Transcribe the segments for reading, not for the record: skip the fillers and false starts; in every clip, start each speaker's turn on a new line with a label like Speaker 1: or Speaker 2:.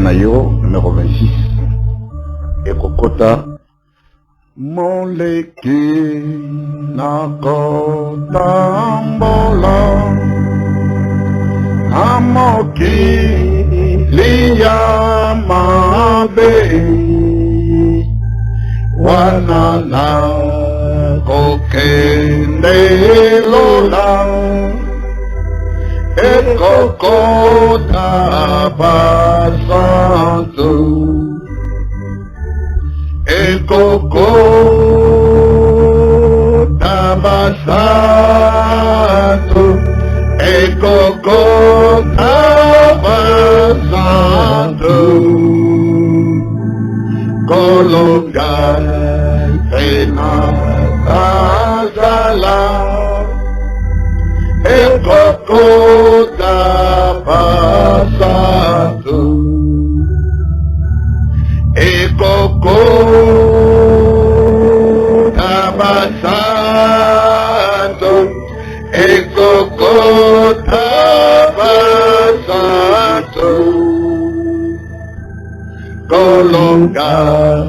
Speaker 1: Nayo, numéro 26. Et Kokota. Moleki nakota mbola. Amoki liya mabe. Wanana kokende lola. Ekokota basantu. Ekokota basantu. Ekokota basantu. Golongan tena kazala. Ekokota basantu. Ekokota basantu. Ekokota basantu. Golongan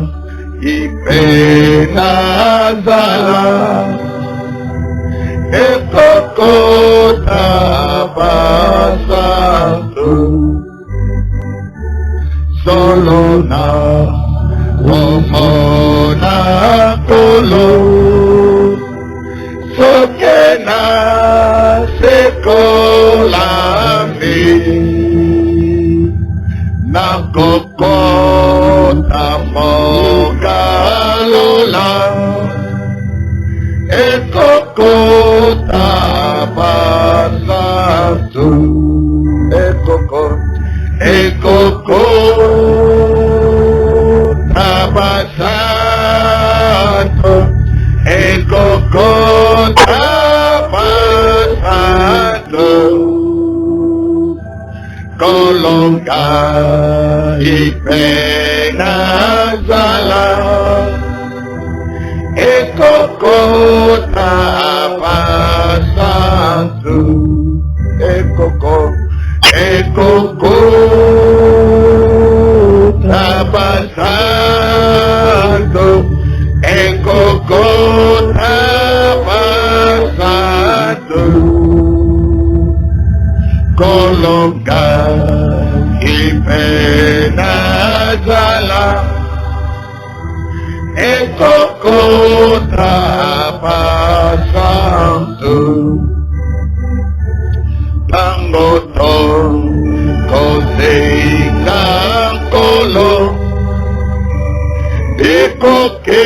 Speaker 1: ipenazala. Ekokota basantu. Solona womona kolo. Sokena sekolami. Nakokota mogalola. Ekokota basantu. Ekokota basantu. Ekokota basantu. Kolonga ipenazala. Ekokota basantu. Ekokota basantu. Ekokota basantu. Kolonga ipenazala. Ekokota basantu. Tangoton kosinga kolo. Dikoke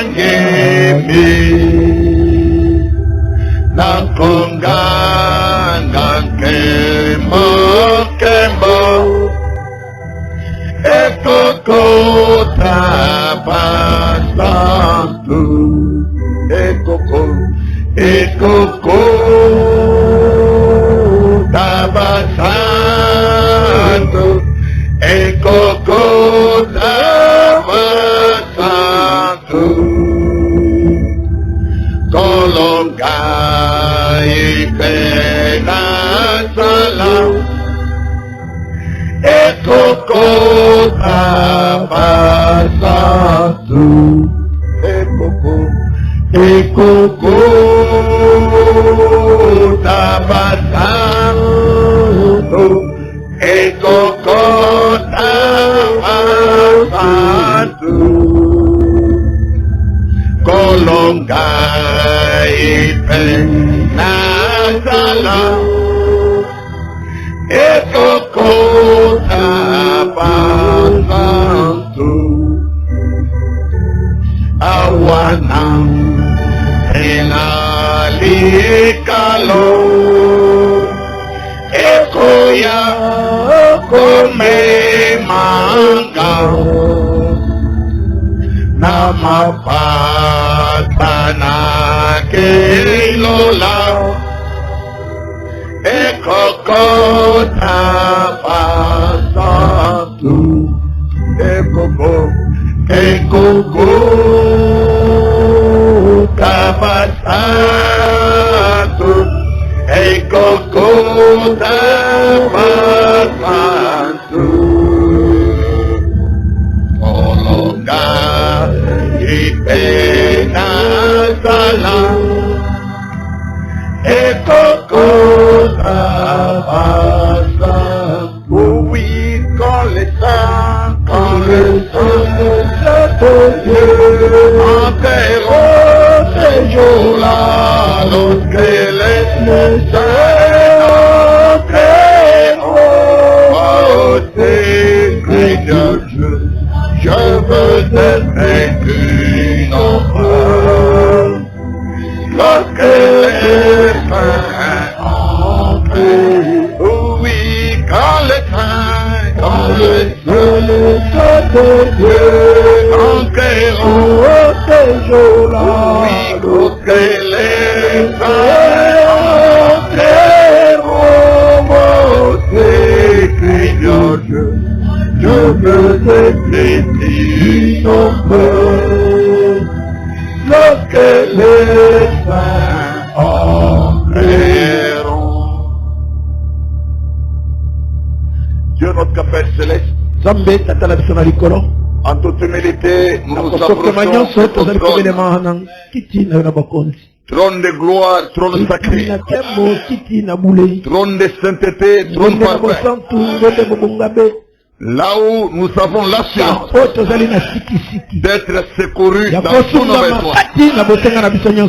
Speaker 1: dikanyemi. Nakonganga kembo kembo. Ekokota basantu. Ekokota basantu. Ekokota basantu. Kolonga ipenazala. Ekokota basantu. Ekokota basantu. Ekokota basantu. Kolonga ipenazala. Ekokota basantu. Awana enalikalo. Ekoya kome manga. Namapatana kelola. Ekokota basantu. Ekokota basantu. Ekokota basantu. Olonga ipenasala ekokota basa. Oui, quand les saints enterreront ces jours-là, lorsque les saints enterreront, oh Seigneur, je veux être une enfant. Lorsque les saints entreront, oui, quand les saints de Dieu enterront ces jours-là, oui, lorsque les saints enterront, oh Seigneur, je veux être une enfant. Lorsque les saints enterront. Dieu notre Père céleste, en toute humilité, nous nous approchons de ton trône de gloire, trône sacré, trône de sainteté, trône parfait. Là où nous avons l'assurance d'être secourus dans tous nos besoins,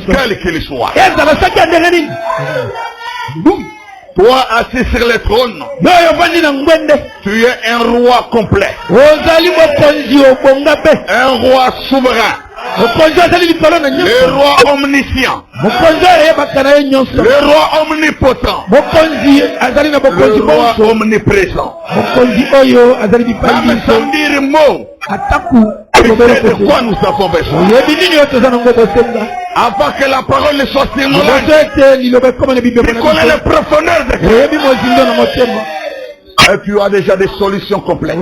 Speaker 1: quel qu'il soit. Toi assis sur le trône, tu es un roi complet, un roi souverain, le roi omniscient, le roi omnipotent, le roi omniprésent. Même sans dire mot, tu sais de quoi nous avons besoin. Avant que la parole ne soit sur nos langues, tu connais les profondeurs de Dieu. Et tu as déjà des solutions complètes.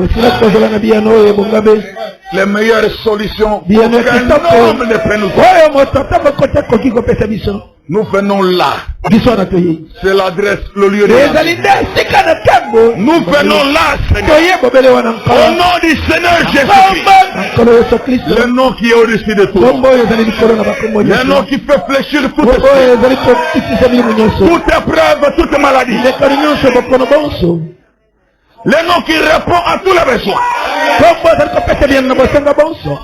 Speaker 1: Les meilleures solutions pour qu'un homme ne peut nous faire. Nous venons là. C'est l'adresse, le lieu de la vie. Nous venons là, Seigneur. Au nom du Seigneur Jésus-Christ. Le nom qui est au-dessus de tout. Le nom qui fait fléchir toute épreuve, toute maladie. Le nom qui répond à tous les besoins.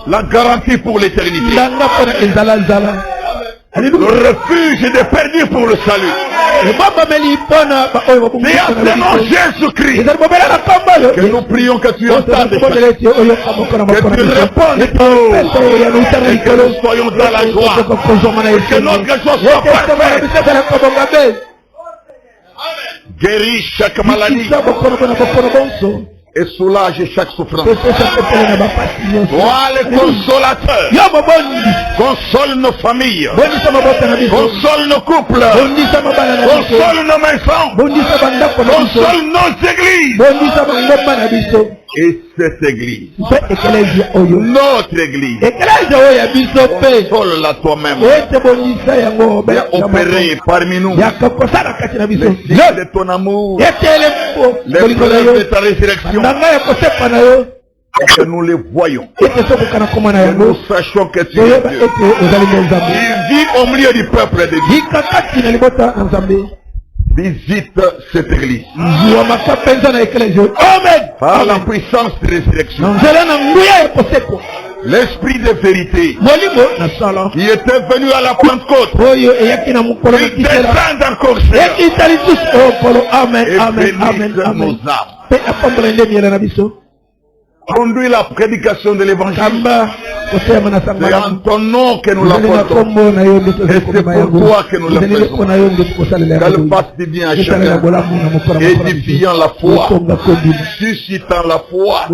Speaker 1: La garantie pour l'éternité. Le refuge des perdus pour le salut. C'est à ce nom Jésus-Christ que nous prions que tu entendes, que tu répondes et que nous soyons dans la joie, que notre joie soit parfaite. Guéris chaque maladie et soulage chaque souffrance. Toi le consolateur, console nos familles, console nos couples, console nos maisons, console nos églises. Et cette église, notre église, console-la toi-même. Viens opérer parmi nous les signes de ton amour, les preuves de ta résurrection, et que nous les voyons, que nous sachons que tu es Dieu. Il vit au milieu du peuple de Dieu. Visite cette église. Amen. Par la puissance de résurrection. L'esprit de vérité qui était venu à la Pentecôte, il descend encore et bénisse nos âmes. Conduis la prédication de l'évangile. C'est en ton nom que nous l'apportons. Et c'est pour toi que nous le faisons. Qu'elle fasse du bien à chacun, édifiant la foi, suscitant la foi,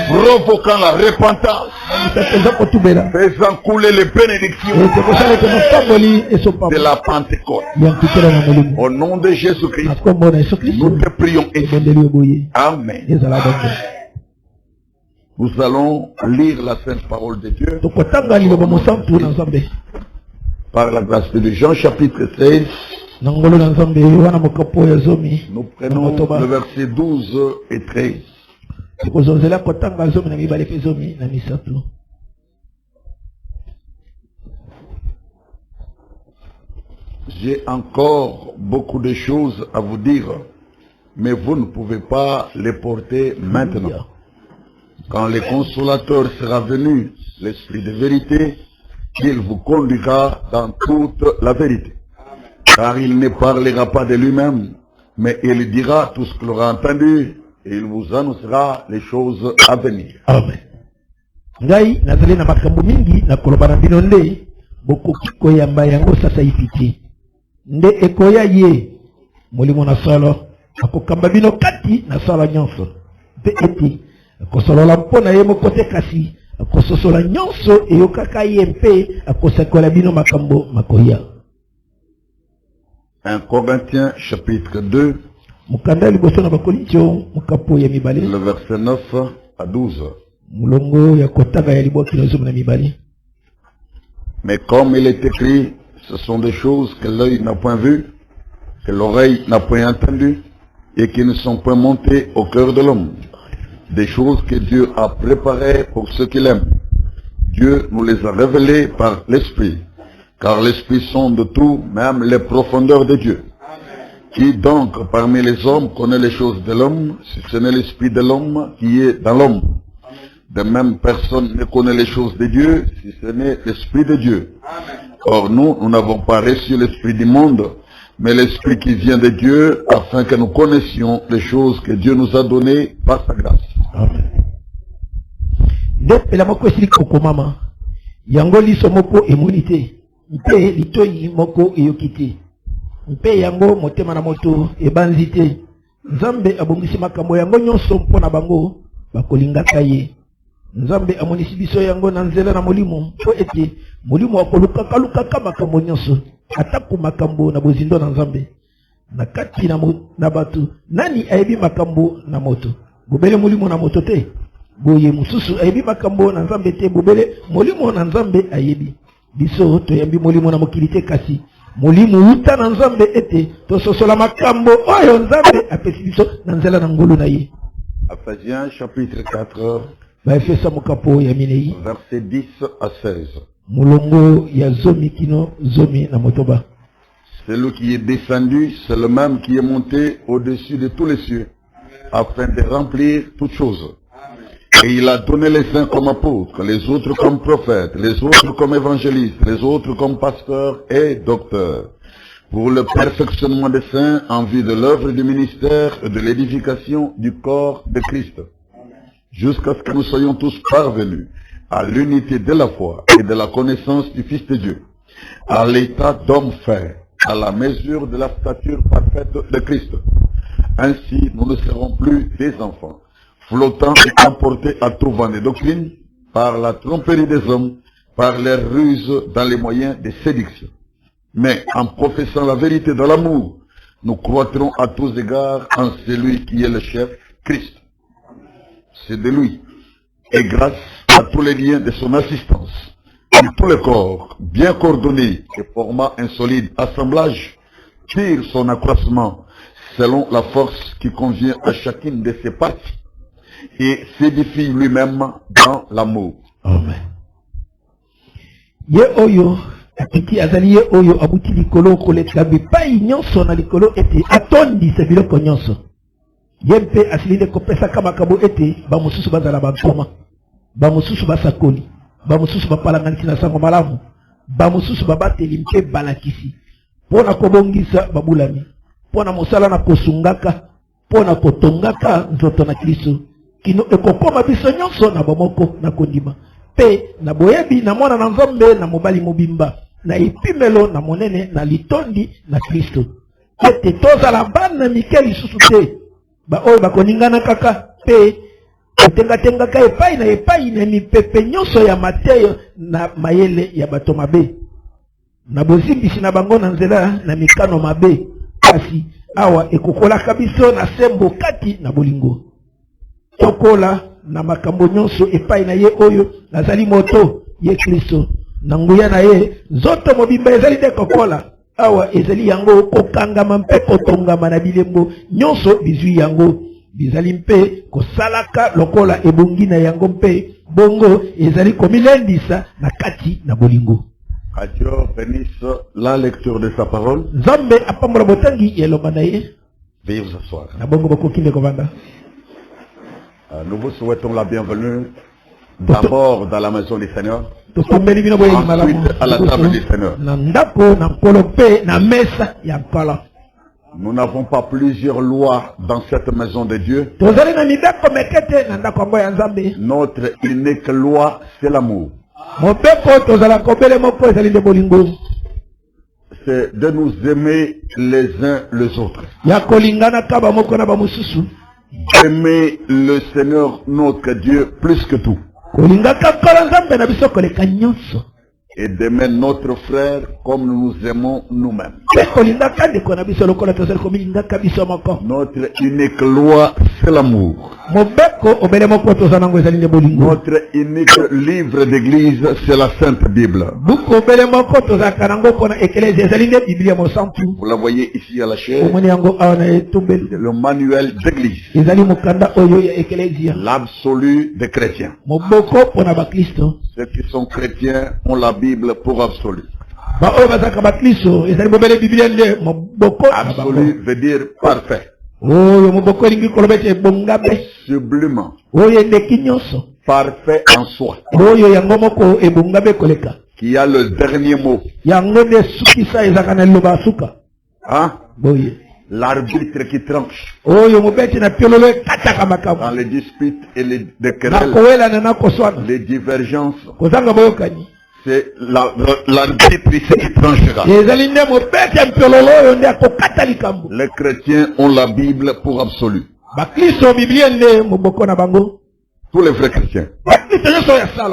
Speaker 1: provoquant la repentance, faisant couler les bénédictions de la Pentecôte. Au nom de Jésus-Christ, nous te prions ainsi. Amen. Nous allons lire la sainte parole de Dieu par la grâce de Dieu. Jean chapitre 16. Nous prenons le verset 12 et 13. J'ai encore beaucoup de choses à vous dire, mais vous ne pouvez pas les porter maintenant. Quand le consolateur sera venu, l'Esprit de vérité, il vous conduira dans toute la vérité. Car il ne parlera pas de lui-même, mais il dira tout ce qu'il aura entendu, et il vous annoncera les choses à venir. Amen. Ngai nazali na makambo mingi na kolobana bino nde bokoki koyamba yango sasa ipiti nde ekoya ye molimo na solo akokamba bino kati na solo nyonso mpe ete akosolola mpona ye moko te kasi akososola nyonso eyokaka ye mpe akosakola bino makambo makoya. 1 Corinthiens chapitre 2 le verset 9 à 12. Mais comme il est écrit, ce sont des choses que l'œil n'a point vues, que l'oreille n'a point entendues, et qui ne sont point montées au cœur de l'homme. Des choses que Dieu a préparées pour ceux qui l'aiment. Dieu nous les a révélées par l'Esprit, car l'Esprit sonde tout, même les profondeurs de Dieu. Qui donc parmi les hommes connaît les choses de l'homme, si ce n'est l'Esprit de l'homme qui est dans l'homme? De même personne ne connaît les choses de Dieu, si ce n'est l'Esprit de Dieu. Or nous n'avons pas reçu l'Esprit du monde, mais l'Esprit qui vient de Dieu, afin que nous connaissions les choses que Dieu nous a données par sa grâce. Amen. Mpe yango motema na moto ebanzite Nzambe abongisi makambo yango nyonso mpona bango bakolingaka ye. Nzambe amonisi biso yango na nzela na molimo po ete molimo akolukaka makambo nyonso atako makambo na bozindo na Nzambe na kati na batu nani ayebi makambo na moto bobele molimo na moto te boye mususu ayebi makambo na Nzambe te bobele molimo na Nzambe ayebi biso toyambi molimo na mokili te kasi Molimu uta na Nzambe ete tososola makambo oyo Nzambe apesi biso na nzela na ngolu na ye. Ephésiens chapitre 4 Efesa mokapo ya minei verset 10 à 16. Mulongo ya zomi kino zomi na motoba. Celui qui est descendu, c'est le même qui est monté au-dessus de tous les cieux, afin de remplir toutes choses. Et il a donné les uns comme apôtres, les autres comme prophètes, les autres comme évangélistes, les autres comme pasteurs et docteurs, pour le perfectionnement des saints en vue de l'œuvre du ministère et de l'édification du corps de Christ, jusqu'à ce que nous soyons tous parvenus à l'unité de la foi et de la connaissance du Fils de Dieu, à l'état d'homme fait, à la mesure de la stature parfaite de Christ. Ainsi, nous ne serons plus des enfants, flottant et emportés à tout vent de doctrine, par la tromperie des hommes, par les ruses dans les moyens de séduction. Mais en professant la vérité de l'amour, nous croîtrons à tous égards en celui qui est le chef, Christ. C'est de lui, et grâce à tous les liens de son assistance, et tout le corps, bien coordonné et formant un solide assemblage, tire son accroissement selon la force qui convient à chacune de ses parties, et s'édifie lui-même dans l'amour. Amen. Ye oyo atiki azali ye oyo abuti likolo koleka bipai nyonso na likolo ete atondi se biloko nyonso. Ye mpe asilinde kopesa makambo ete bamosusu bazala bantoma, bamosusu basakoli, bamosusu bapalanganisi na sango malamu, bamosusu babateli mpe balakisi pona kobongisa babulami, pona mosala na kosungaka, pona kotongaka nzoto na Kristo. Kino ekokoma biso nyonso na bomoko na kondima pe na boyebi na mwana na Nzambe na mobali mobimba na ipimelo na monene na litondi na Kristo ete tozala bana mike lisusu te ba oyo bakoningana kaka pe otengaka epai na mipepe nyonso ya mateyo na mayele ya bato mabe na bozimbisi na bango na nzela na mikano mabe kasi awa ekokolaka biso na sembo kati na bolingo tokola na makambo nyonso epai na ye oyo nazali moto ye Kristo na nguya na ye nzoto mobimba ezali de kokola
Speaker 2: awa ezali yango kokangama mpe kotongama na bilembo nyonso bizwi yango bizali mpe kosalaka lokola ebongi na yango mpe bongo ezali komilendisa na kati na bolingo.
Speaker 1: Que Dieu bénisse la lecture de sa parole.
Speaker 2: Nzambe apambola botangi elonga na ye.
Speaker 1: Veuillez vous asseoir.
Speaker 2: Na bongo bakokinde kovanda.
Speaker 1: Nous vous souhaitons la bienvenue d'abord dans la maison du Seigneur. Ensuite à la table du Seigneur. Nous n'avons pas plusieurs lois dans cette maison de Dieu. Notre unique loi, c'est l'amour. C'est de nous aimer les uns les autres. Aimer le Seigneur notre Dieu plus que tout. Et d'aimer notre frère comme nous nous aimons nous-mêmes. Notre unique loi, c'est l'amour. Notre unique livre d'église, c'est la Sainte Bible. Vous la voyez ici à la chaise. Le manuel d'église. L'absolu des chrétiens. Ceux qui sont chrétiens ont la Bible pour absolu. Absolu veut dire parfait. Sublimement. Parfait en soi. Qui a le dernier mot. Hein? L'arbitre qui tranche dans les disputes et les querelles, les divergences. C'est l'arbitre ici qui tranchera. Les chrétiens ont la Bible pour absolu. Tous les vrais chrétiens.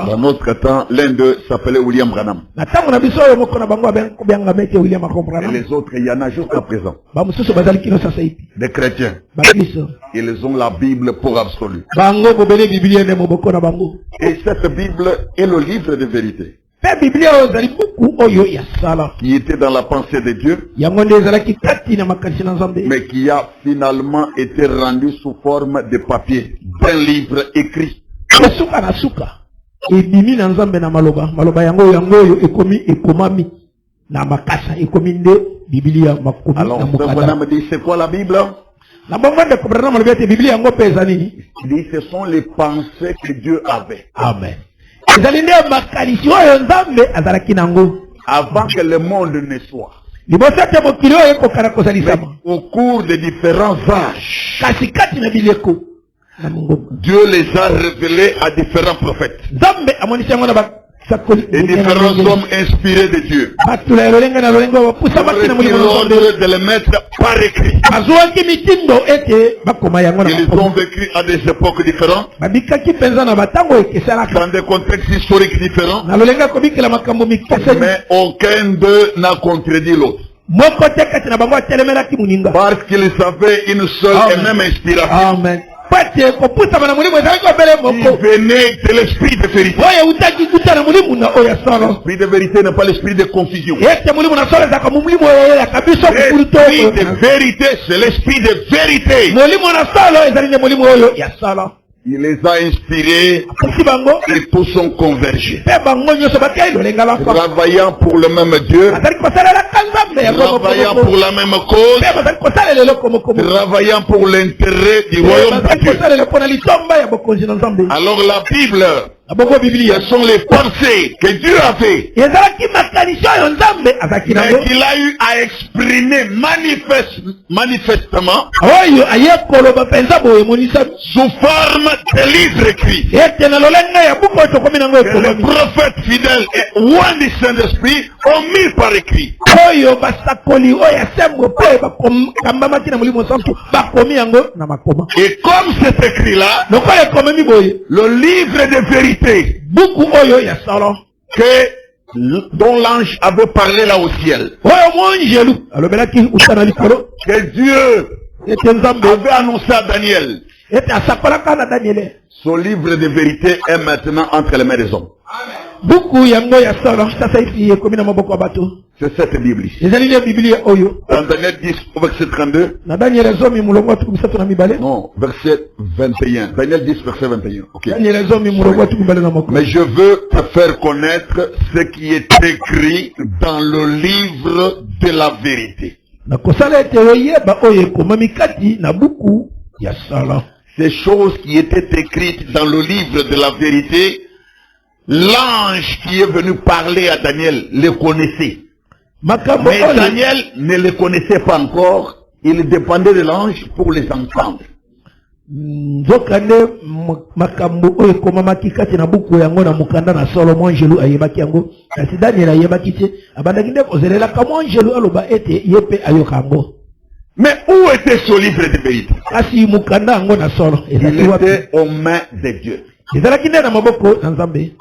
Speaker 1: Dans notre temps, l'un d'eux s'appelait William Branham. Et les autres, il y en a jusqu'à présent. Des chrétiens. Ils ont la Bible pour absolu. Et cette Bible est le livre de vérité. Qui était dans la pensée de Dieu, mais qui a finalement été rendu sous forme de papier, d'un livre écrit. Alors, Branham me dit, c'est quoi la Bible? Il dit, ce sont les pensées que Dieu avait.
Speaker 2: Amen.
Speaker 1: Avant que le monde ne soit. Mais au cours des différents âges, Dieu les a révélés à différents prophètes. Et différents hommes inspirés de Dieu. L'ordre de les mettre par écrit. Ils ont vécu à des époques différentes, dans des contextes historiques différents, mais aucun d'eux n'a contredit l'autre. Parce qu'ils avaient une seule et même inspiration.
Speaker 2: Amen.
Speaker 1: Il venait de l'esprit de vérité. L'esprit de vérité n'est pas l'esprit de confusion. L'esprit de vérité, c'est l'esprit de vérité. Il les a inspirés et tous ont convergé. Travaillant pour le même Dieu, travaillant pour la même cause, travaillant pour l'intérêt du royaume de Dieu. Alors la Bible, ce sont les pensées que Dieu a fait, mais qu'il a eu à exprimer manifestement sous forme de livres écrits. Que les prophètes fidèles et loin du Saint-Esprit ont mis par écrit. Et comme c'est écrit là, le livre de vérité dont l'ange avait parlé là au ciel, que Dieu avait annoncé à Daniel, ce livre de vérité est maintenant entre les mains des hommes.
Speaker 2: Buku yango ya solo sasa ici comme na maboko bato.
Speaker 1: C'est cette Bible ici.
Speaker 2: Les alliés Bible oyo.
Speaker 1: Dans Daniel 10 au verset 32.
Speaker 2: Na Daniel zomi mulongo tukusatu na mibale.
Speaker 1: Non, verset 21. Daniel 10 verset 21. OK.
Speaker 2: Daniel zomi mulongo tukubale na moko.
Speaker 1: Mais je veux te faire connaître ce qui est écrit dans le livre de la vérité.
Speaker 2: Na kosala ete oyeba oyo ekomami kati na buku ya solo.
Speaker 1: Ces choses qui étaient écrites dans le livre de la vérité, l'ange qui est venu parler à Daniel les connaissait. Mais Daniel ne les connaissait pas encore. Il dépendait de l'ange pour les entendre.
Speaker 2: Zokande makambo oyo komamaki kati na buku yango na mukanda na Solomon Angelu ayebaki yango. Kasi Daniel ayebaki te abandaki nde kozelela kamo Angelu aloba ete yepe ayoka yango.
Speaker 1: Mais où était ce livre de vérité?
Speaker 2: Kasi mukanda yango na solo.
Speaker 1: Il était aux mains de Dieu.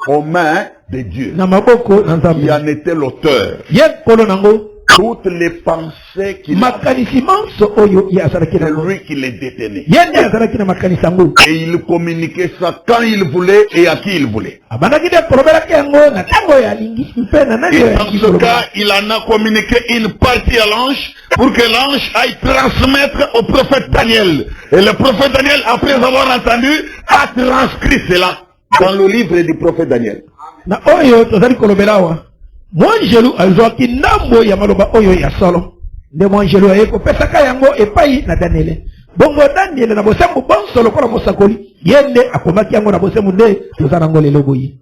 Speaker 1: Aux mains de Dieu. Il en était l'auteur. Toutes les pensées qu'il avait, c'est lui qui les détenait. Et il communiquait ça quand il voulait et à qui il voulait. Et dans ce cas, il en a communiqué une partie à l'ange pour que l'ange aille transmettre au prophète Daniel. Et le prophète Daniel, après avoir entendu, a transcrit cela dans le livre du prophète Daniel.
Speaker 2: Mwangelu alzoaki ndambo ya maloba oyo ya solo. Nde mwangelu ayeko pesaka yango epai na Daniel. Bongo Daniel na bosembu bonso lokola mosakoli. Yende akomaki yango na bosembu nde tozana ngo lelo boyi.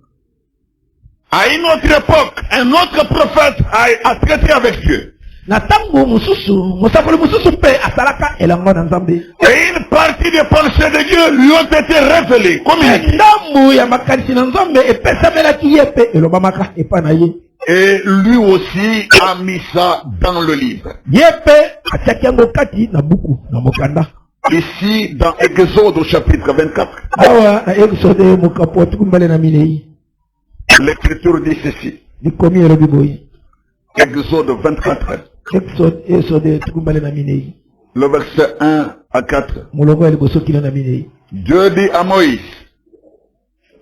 Speaker 1: À une autre époque, un autre prophète a traité avec Dieu.
Speaker 2: Na tango mususu, mosakoli mususu pe asalaka elango na Nzambe.
Speaker 1: Et une partie des pensées de Dieu lui ont été révélées. Communiquées.
Speaker 2: Ndambo ya makanisi na Nzambe epesamelaki yepe elobamaka epa na ye.
Speaker 1: Et lui aussi a mis ça dans le livre. Ici, dans Exode au chapitre 24. L'écriture dit ceci. Exode 24. Le verset 1 à 4. Dieu dit à Moïse,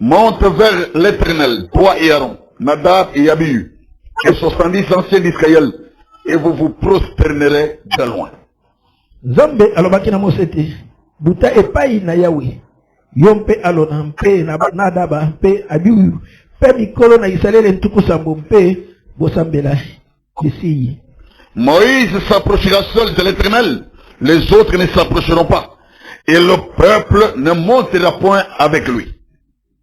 Speaker 1: monte vers l'Éternel, toi et Aaron, Nadab et Abihu, et 70 anciens d'Israël, et vous vous prosternerez de loin.
Speaker 2: Zambe alobaki na Mosete, buta epai na Yahweh, yompe alona mpe na Nadaba mpe Abihu, pe mikolo na Israël ntukusambo mpe bosambela ici.
Speaker 1: Moïse s'approchera seul de l'Éternel, les autres ne s'approcheront pas, et le peuple ne montera point avec lui.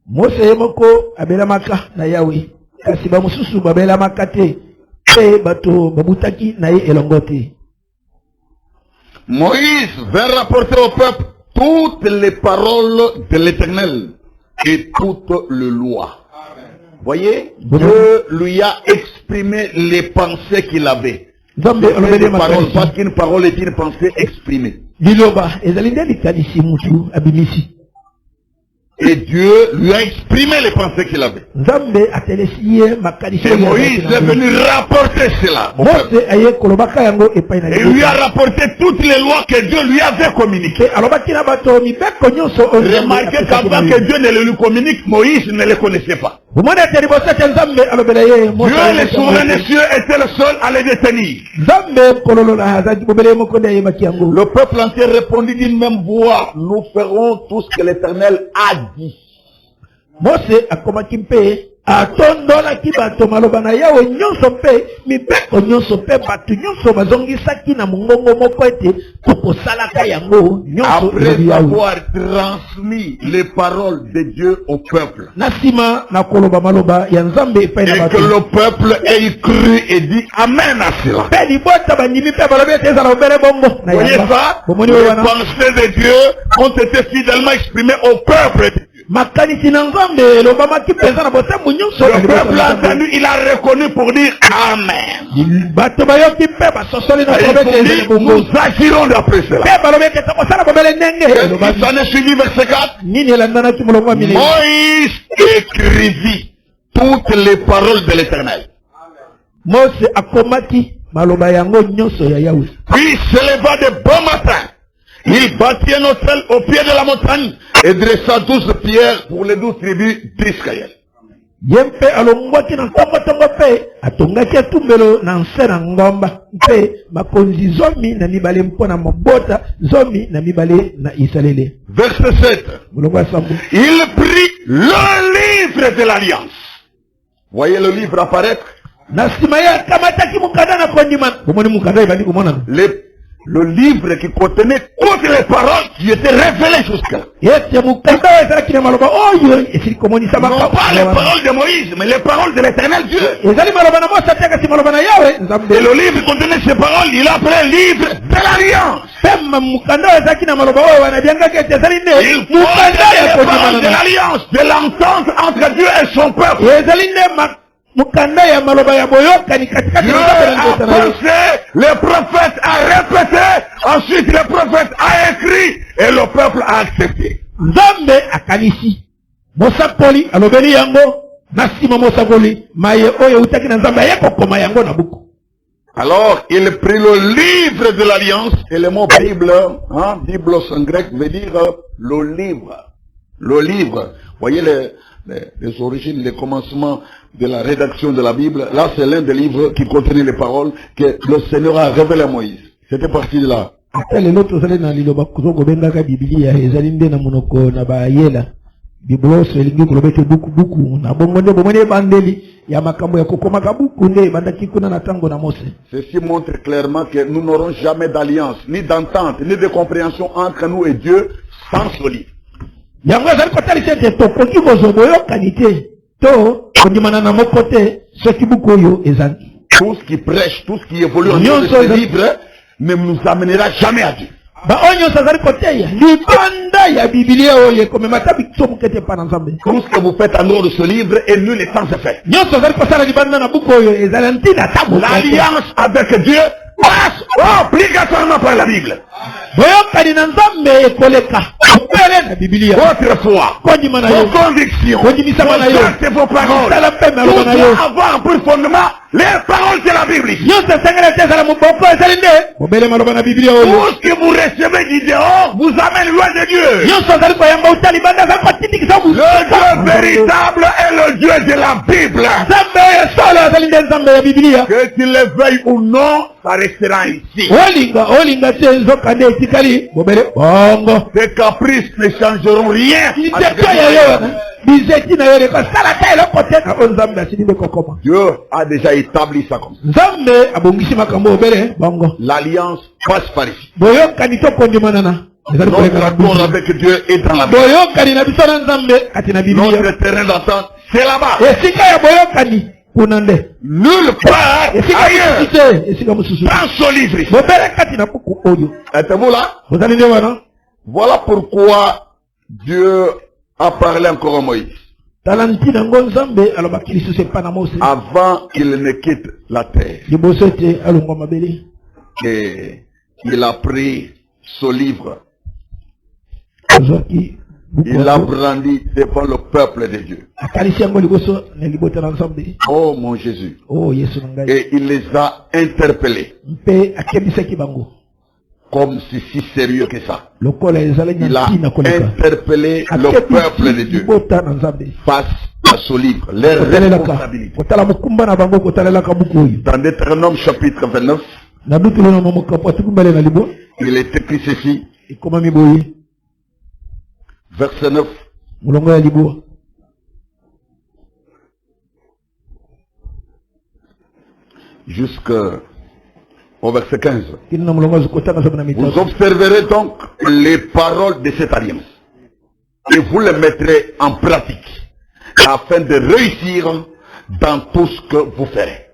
Speaker 2: Mose moko abelamaka na Yahweh. Kasi ba mususu babela makate pe bato babutaki na ye elongote.
Speaker 1: Moïse vint rapporter au peuple toutes les paroles de l'Éternel et toutes les lois. Voyez, Dieu lui a exprimé les pensées qu'il avait. Paroles, parce qu'une parole est une pensée exprimée. Et Dieu lui a exprimé les pensées qu'il avait. Et Moïse est venu rapporter cela. Et lui a rapporté toutes les lois que Dieu lui avait communiquées. Remarquez qu'avant que Dieu ne les lui communique, Moïse ne les connaissait pas. Dieu, le souverain des cieux, était le seul à les détenir. Le peuple entier répondit d'une même voix, nous ferons tout ce que l'Éternel a dit.
Speaker 2: Mose akomaki mpe atondolaki bato maloba na Yawe nyonso mpe mibeko nyonso mpe bato nyonso bazongisaki na mongongo moko ete tokosalaka yango nyonso.
Speaker 1: Après avoir transmis les paroles de Dieu au peuple,
Speaker 2: nasima na koloba maloba ya Nzambe epai na bato,
Speaker 1: et que le peuple ait cru et dit amen à cela.
Speaker 2: Pe libota bandimi mpe balobi ete ezala obele bongo na
Speaker 1: voyez ça, les pensées de Dieu ont été fidèlement exprimées au peuple de Dieu. Le peuple a entendu, il a reconnu pour dire amen. Nous agirons d'après cela. Qu'est-ce qui s'en est suivi verset 4? Moïse écrivit toutes les paroles de l'Éternel. Puis se leva de bon matin. Il bâtit un autel au pied de la montagne et dressa 12 pierres pour les 12 tribus d'Israël.
Speaker 2: Yempe alongwaki na tongo pe atongaki atumbelo na nse na ngomba pe makonzi zomi na mibale mpona mobota zomi na mibale na Israël.
Speaker 1: Verset 7. Il prit le livre de l'alliance. Voyez le livre apparaître. Le livre qui contenait toutes les paroles qui étaient révélées jusqu'à. Non pas les paroles de Moïse, mais les paroles de l'Éternel Dieu. Et le livre contenait ces paroles, il appelait le livre de l'Alliance. Il contenait les paroles de l'Alliance, de l'entente entre Dieu et son peuple. Dieu a pensé, le prophète a répété, ensuite le prophète a écrit et le peuple a accepté.
Speaker 2: Nzambe akanisi mosakoli alobeli yango nasima mosakoli maye oyo utaki na Nzambe ayekokoma yango na buku.
Speaker 1: Alors il prit le livre de l'alliance et le mot Bible, hein, Biblos en grec veut dire le livre. Le livre, voyez les origines, les commencements de la rédaction de la Bible. Là, c'est l'un des livres qui contenait les paroles que le Seigneur a révélées à Moïse. C'était parti de là. Ceci montre clairement que nous n'aurons jamais d'alliance, ni d'entente, ni de compréhension entre nous et Dieu sans ce livre. Tout ce qui prêche, tout ce qui évolue en nous de ce livre ne nous amènera jamais à Dieu. Tout ce que vous faites en dehors de ce livre est nul et sans effet. L'alliance avec Dieu passe obligatoirement par la Bible. Votre foi, vos convictions, vos actes et vos paroles, tout doit avoir pour fondement les paroles de la Bible. Tout ce que vous recevez du dehors vous amène loin de Dieu. Le Dieu véritable est le Dieu de la Bible. Que tu le veuilles ou non, ça restera ici. Tes caprices ne changeront rien. Dieu a déjà établi ça comme ça. L'alliance passe par ici. Notre accord avec Dieu est dans la Bible. Notre terrain d'entente, c'est là-bas. Nulle part ailleurs. Dans ce livre. Êtes-vous là? Voilà pourquoi Dieu a parlé encore à Moïse. Avant qu'il ne quitte la terre. Et il a pris ce livre. Il l'a brandi devant le peuple de Dieu. Oh mon Jésus. Et il les a interpellés. Comme c'est si sérieux que ça. Il a interpellé le peuple de Dieu face à ce livre. Les responsabilités. Dans Deutéronome chapitre 29, il est écrit ceci. Verset 9. Jusqu'au verset 15. Vous observerez donc les paroles de cette alliance et vous les mettrez en pratique afin de réussir dans tout ce que vous ferez.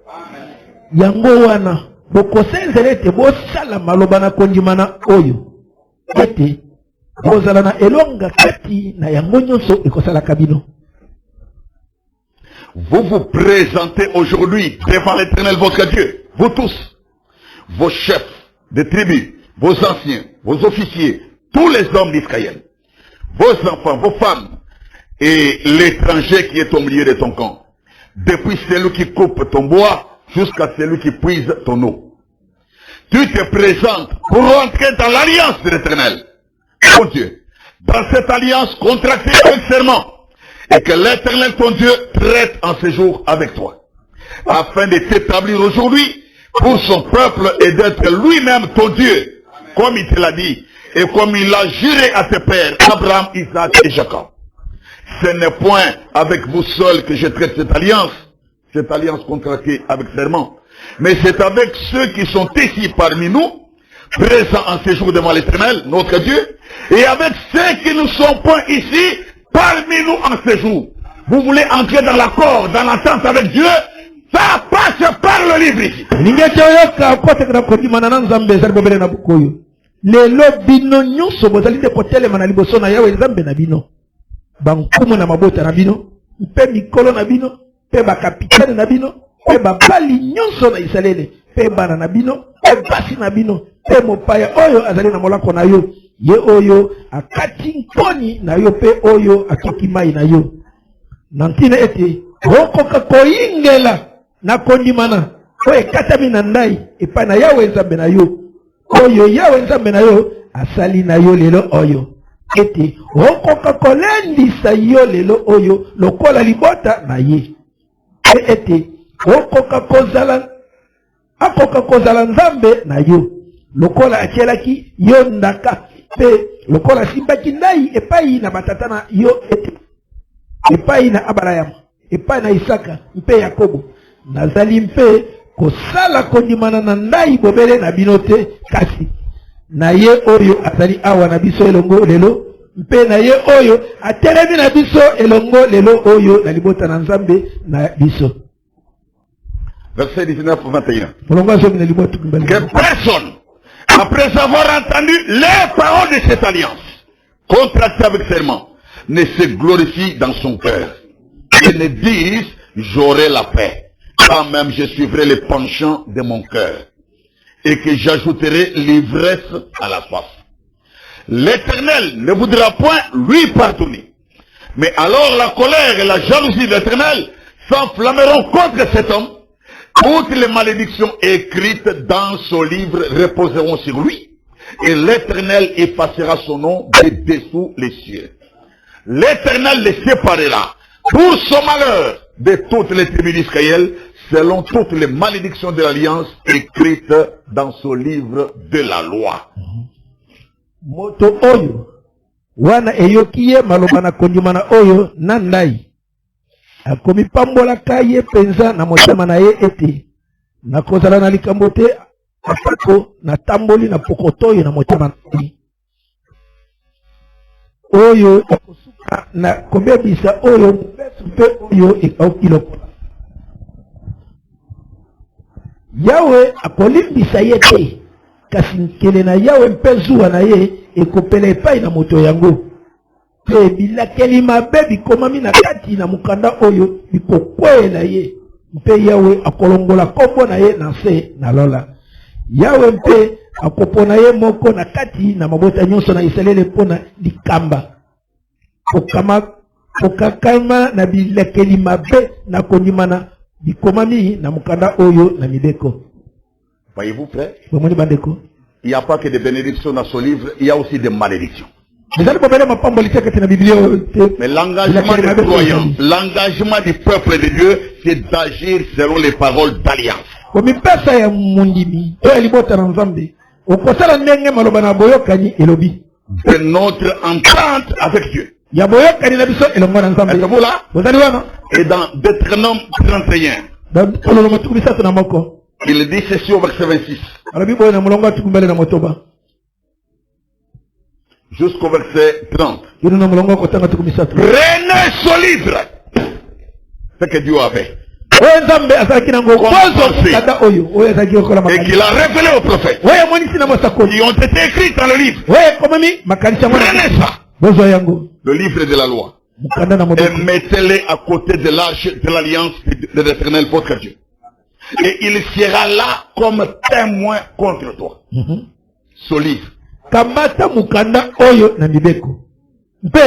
Speaker 1: Vous vous présentez aujourd'hui devant l'Éternel votre Dieu, vous tous, vos chefs de tribus, vos anciens, vos officiers, tous les hommes d'Israël, vos enfants, vos femmes, et l'étranger qui est au milieu de ton camp, depuis celui qui coupe ton bois jusqu'à celui qui puise ton eau. Tu te présentes pour rentrer dans l'alliance de l'Éternel. Oh Dieu, dans cette alliance contractée avec serment, et que l'Éternel ton Dieu traite en ces jours avec toi, afin de t'établir aujourd'hui pour son peuple et d'être lui-même ton Dieu, comme il te l'a dit, et comme il l'a juré à tes pères, Abraham, Isaac et Jacob. Ce n'est point avec vous seuls que je traite cette alliance contractée avec serment, mais c'est avec ceux qui sont ici parmi nous, présents en séjour devant l'Éternel, notre Dieu, et avec ceux qui ne sont point ici, parmi nous en séjour. Vous voulez entrer dans l'accord, dans l'entente avec Dieu, ça passe par le livre ici.
Speaker 2: Lelo bino nyonso bozali te kotelema na liboso na Yawe Nzambe na bino. Bankumu na mabota na bino, mpe mikolo na bino, mpe bakapitane na bino, mpe babali nyonso na Israele, mpe bana na bino, mpe basi na bino, mpe mopaya oyo azali na molako na yo, ye oyo akati nkoni na yo mpe oyo atoki mai na yo. Nantina ete okoka koyingela na kondimana oyo ekatami na ndai epai na Yawe Nzambe na yo. Oyo Yawe Nzambe na yo asali na yo lelo oyo ete okoka kolendisa yo lelo oyo lokola libota na ye ete okoka kozala Nzambe na yo lokola atielaki yo ndaka pe lokola simbaki ndai epai na batata na yo ete epai na Abraham epai na Isaka mpe Yakobo nazali mpe kosala kondimana na ndai bobele na binote kasi na ye oyo azali awa na biso elongo lelo mpe na ye oyo atelemi na biso elongo lelo oyo na libota na Nzambe na biso.
Speaker 1: Verset 19-21.
Speaker 2: Que
Speaker 1: personne, après avoir entendu les paroles de cette alliance contractée avec serment, ne se glorifie dans son cœur et ne dise j'aurai la paix. Quand même je suivrai les penchants de mon cœur, et que j'ajouterai l'ivresse à la soif. L'Éternel ne voudra point lui pardonner. Mais alors la colère et la jalousie de l'Éternel s'enflammeront contre cet homme. Toutes les malédictions écrites dans ce livre reposeront sur lui, et l'Éternel effacera son nom de dessous les cieux. L'Éternel les séparera pour son malheur de toutes les tribus d'Israël, selon toutes les malédictions de l'alliance écrites dans ce livre de la loi.
Speaker 2: Moto oyo wana eyokiye maloba na kondimana oyo nandai akomi pambola kaye penza na motema na ye ete na kozala na likambo te apako na tamboli na pokotoyo na motema na ye oyo akosuka na kobebisa oyo mpe oyo ekaukilokola Yawe akolimbisa ye te kasi nkele na Yawe mpe zuwa na ye ekopela epai na moto yango pe bilakeli mabe bikomami na kati na mukanda oyo bikokwela ye mpe Yawe akolongola kombo na ye na se na lola Yawe mpe akopona ye moko na kati na mabota nyonso na Israele pona likamba okakama na bilakeli mabe na kondimana bikomami na mukanda oyo na mibeko.
Speaker 1: Voyez-vous frère, il n'y a pas que des bénédictions dans ce livre, il y a aussi des malédictions. Mais l'engagement des croyants, l'engagement du peuple de Dieu, c'est d'agir selon les paroles d'alliance. C'est notre entente avec Dieu. Êtes-vous là? Et dans Deutéronome 31, il dit ceci au verset 26. Jusqu'au verset 30. Prenez ce livre. Ce que Dieu avait. Et qu'il a révélé aux prophètes. Qui ont été écrits dans le livre. Prenez ça. Le livre de la loi. Et mettez-les à côté de l'arche de l'alliance de l'Éternel votre Dieu. Et il sera là comme témoin contre toi. Ce livre.
Speaker 2: Kamata mukanda oyo na mibeko. Mpe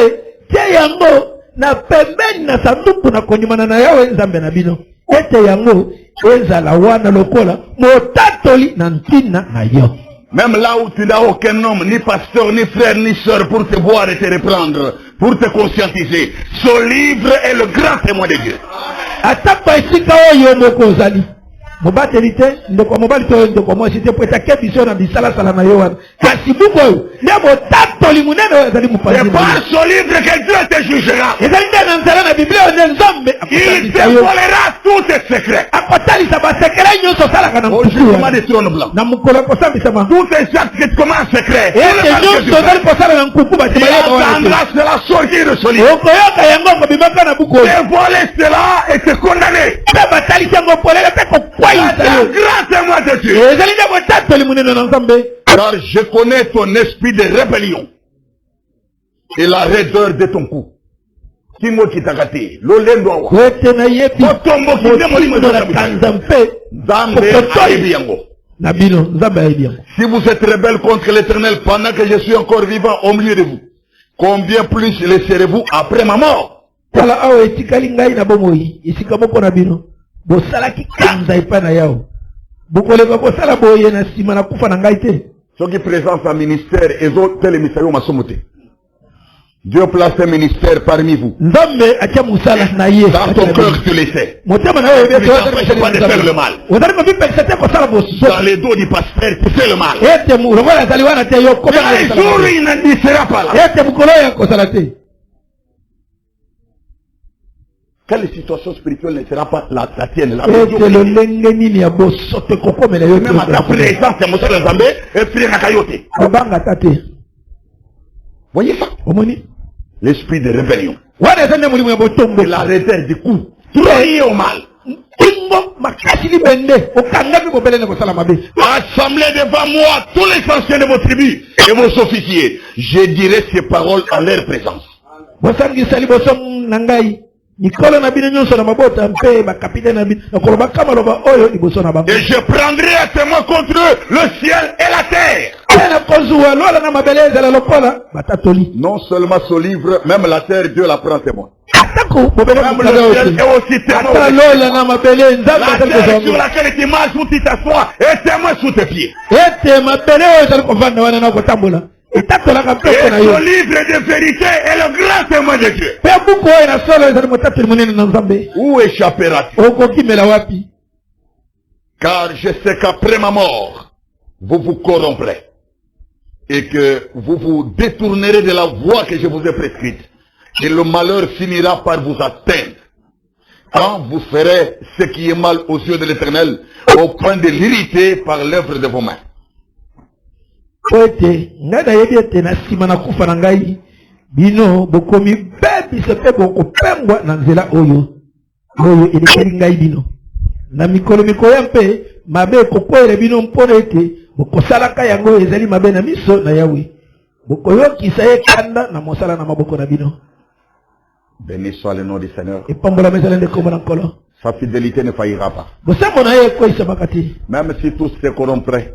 Speaker 2: tie yango na pembeni na sanduku na kondimana na Yawe Nzambe na bino. Ete yango ezala wana lokola motatoli na ntina na yo.
Speaker 1: Même là où tu n'as aucun homme, ni pasteur, ni frère, ni sœur pour te voir et te reprendre, pour te conscientiser. Ce livre est le grand témoin de Dieu.
Speaker 2: Mobalite ndeko mobalite ndeko mo site po ta kebiso na bisala sala na yowan kasi buko ndebo tatoli munene ezali mupanzi.
Speaker 1: C'est par ce livre que Dieu te jugera.
Speaker 2: Ezali ndana nzala na Biblia on nzambe
Speaker 1: il dévoilera tous tes secrets.
Speaker 2: Akotali sa ba secret nyoso sala kana
Speaker 1: au jugement des trônes blancs.
Speaker 2: Na mukolo ko sambisa ma
Speaker 1: tous tes actes que tu commences secret.
Speaker 2: Et nyoso zali ko sala na nkuku ba tibaya
Speaker 1: ba wa c'est la sortie de ce livre.
Speaker 2: Okoyoka yango ko bimaka na buko
Speaker 1: dévoiler cela et te condamner.
Speaker 2: Ba tali sango polele pe ko
Speaker 1: témoin de Dieu. Car je connais ton esprit de rébellion et la raideur de ton cou. Kimo kitakati, lolendo wa. Otombo kidemo si vous êtes rebelle contre l'Éternel pendant que je suis encore vivant au milieu de vous, combien plus laisserez-vous après ma mort? Ceux qui présentent un ministère et autres tels émissaires au Masomoté. Dieu place un ministère parmi vous. Dans ton cœur tu le sais. Tu n'empêches pas de faire le mal. Dans les dos du pasteur tu fais le mal. Mais un jour il ne sera pas là. Quelle situation spirituelle ne sera pas la tienne là? Même à ta présence, c'est Moussa Zambé et Frère Nakayote. Voyez ça? L'esprit de rébellion. Et la réserve du coup. Trahir au mal. Assemblez devant moi tous les anciens de vos tribus et vos officiers. Je dirai ces paroles en leur présence. Et je prendrai à témoin contre eux le ciel et la terre. Non seulement ce livre, même la terre, Dieu la prend témoin. Même le ciel est aussi témoin. La terre sur laquelle tu marches ou tu t'assois est témoin sous tes pieds. Et ce livre de vérité est le grand témoin de Dieu. Où échappera-t-il? Car je sais qu'après ma mort, vous vous corromprez et que vous vous détournerez de la voie que je vous ai prescrite. Et le malheur finira par vous atteindre. Quand vous ferez ce qui est mal aux yeux de l'Éternel, au point de l'irriter par l'œuvre de vos mains.
Speaker 2: Bino bokomi bebi sepe boko pengwa na nzela oyo elekeli ngai bino na mikolo mikoya mpe mabe kokwele bino mpona ete bokosalaka yango ezali mabe na miso na Yawe bokoyokisa ye kanda na mosala na maboko na bino.
Speaker 1: Béni soit le nom du Seigneur.
Speaker 2: Epambola mezala ndeko mona nkolo.
Speaker 1: Sa fidélité ne faillira pas.
Speaker 2: Même
Speaker 1: si tous se corrompraient,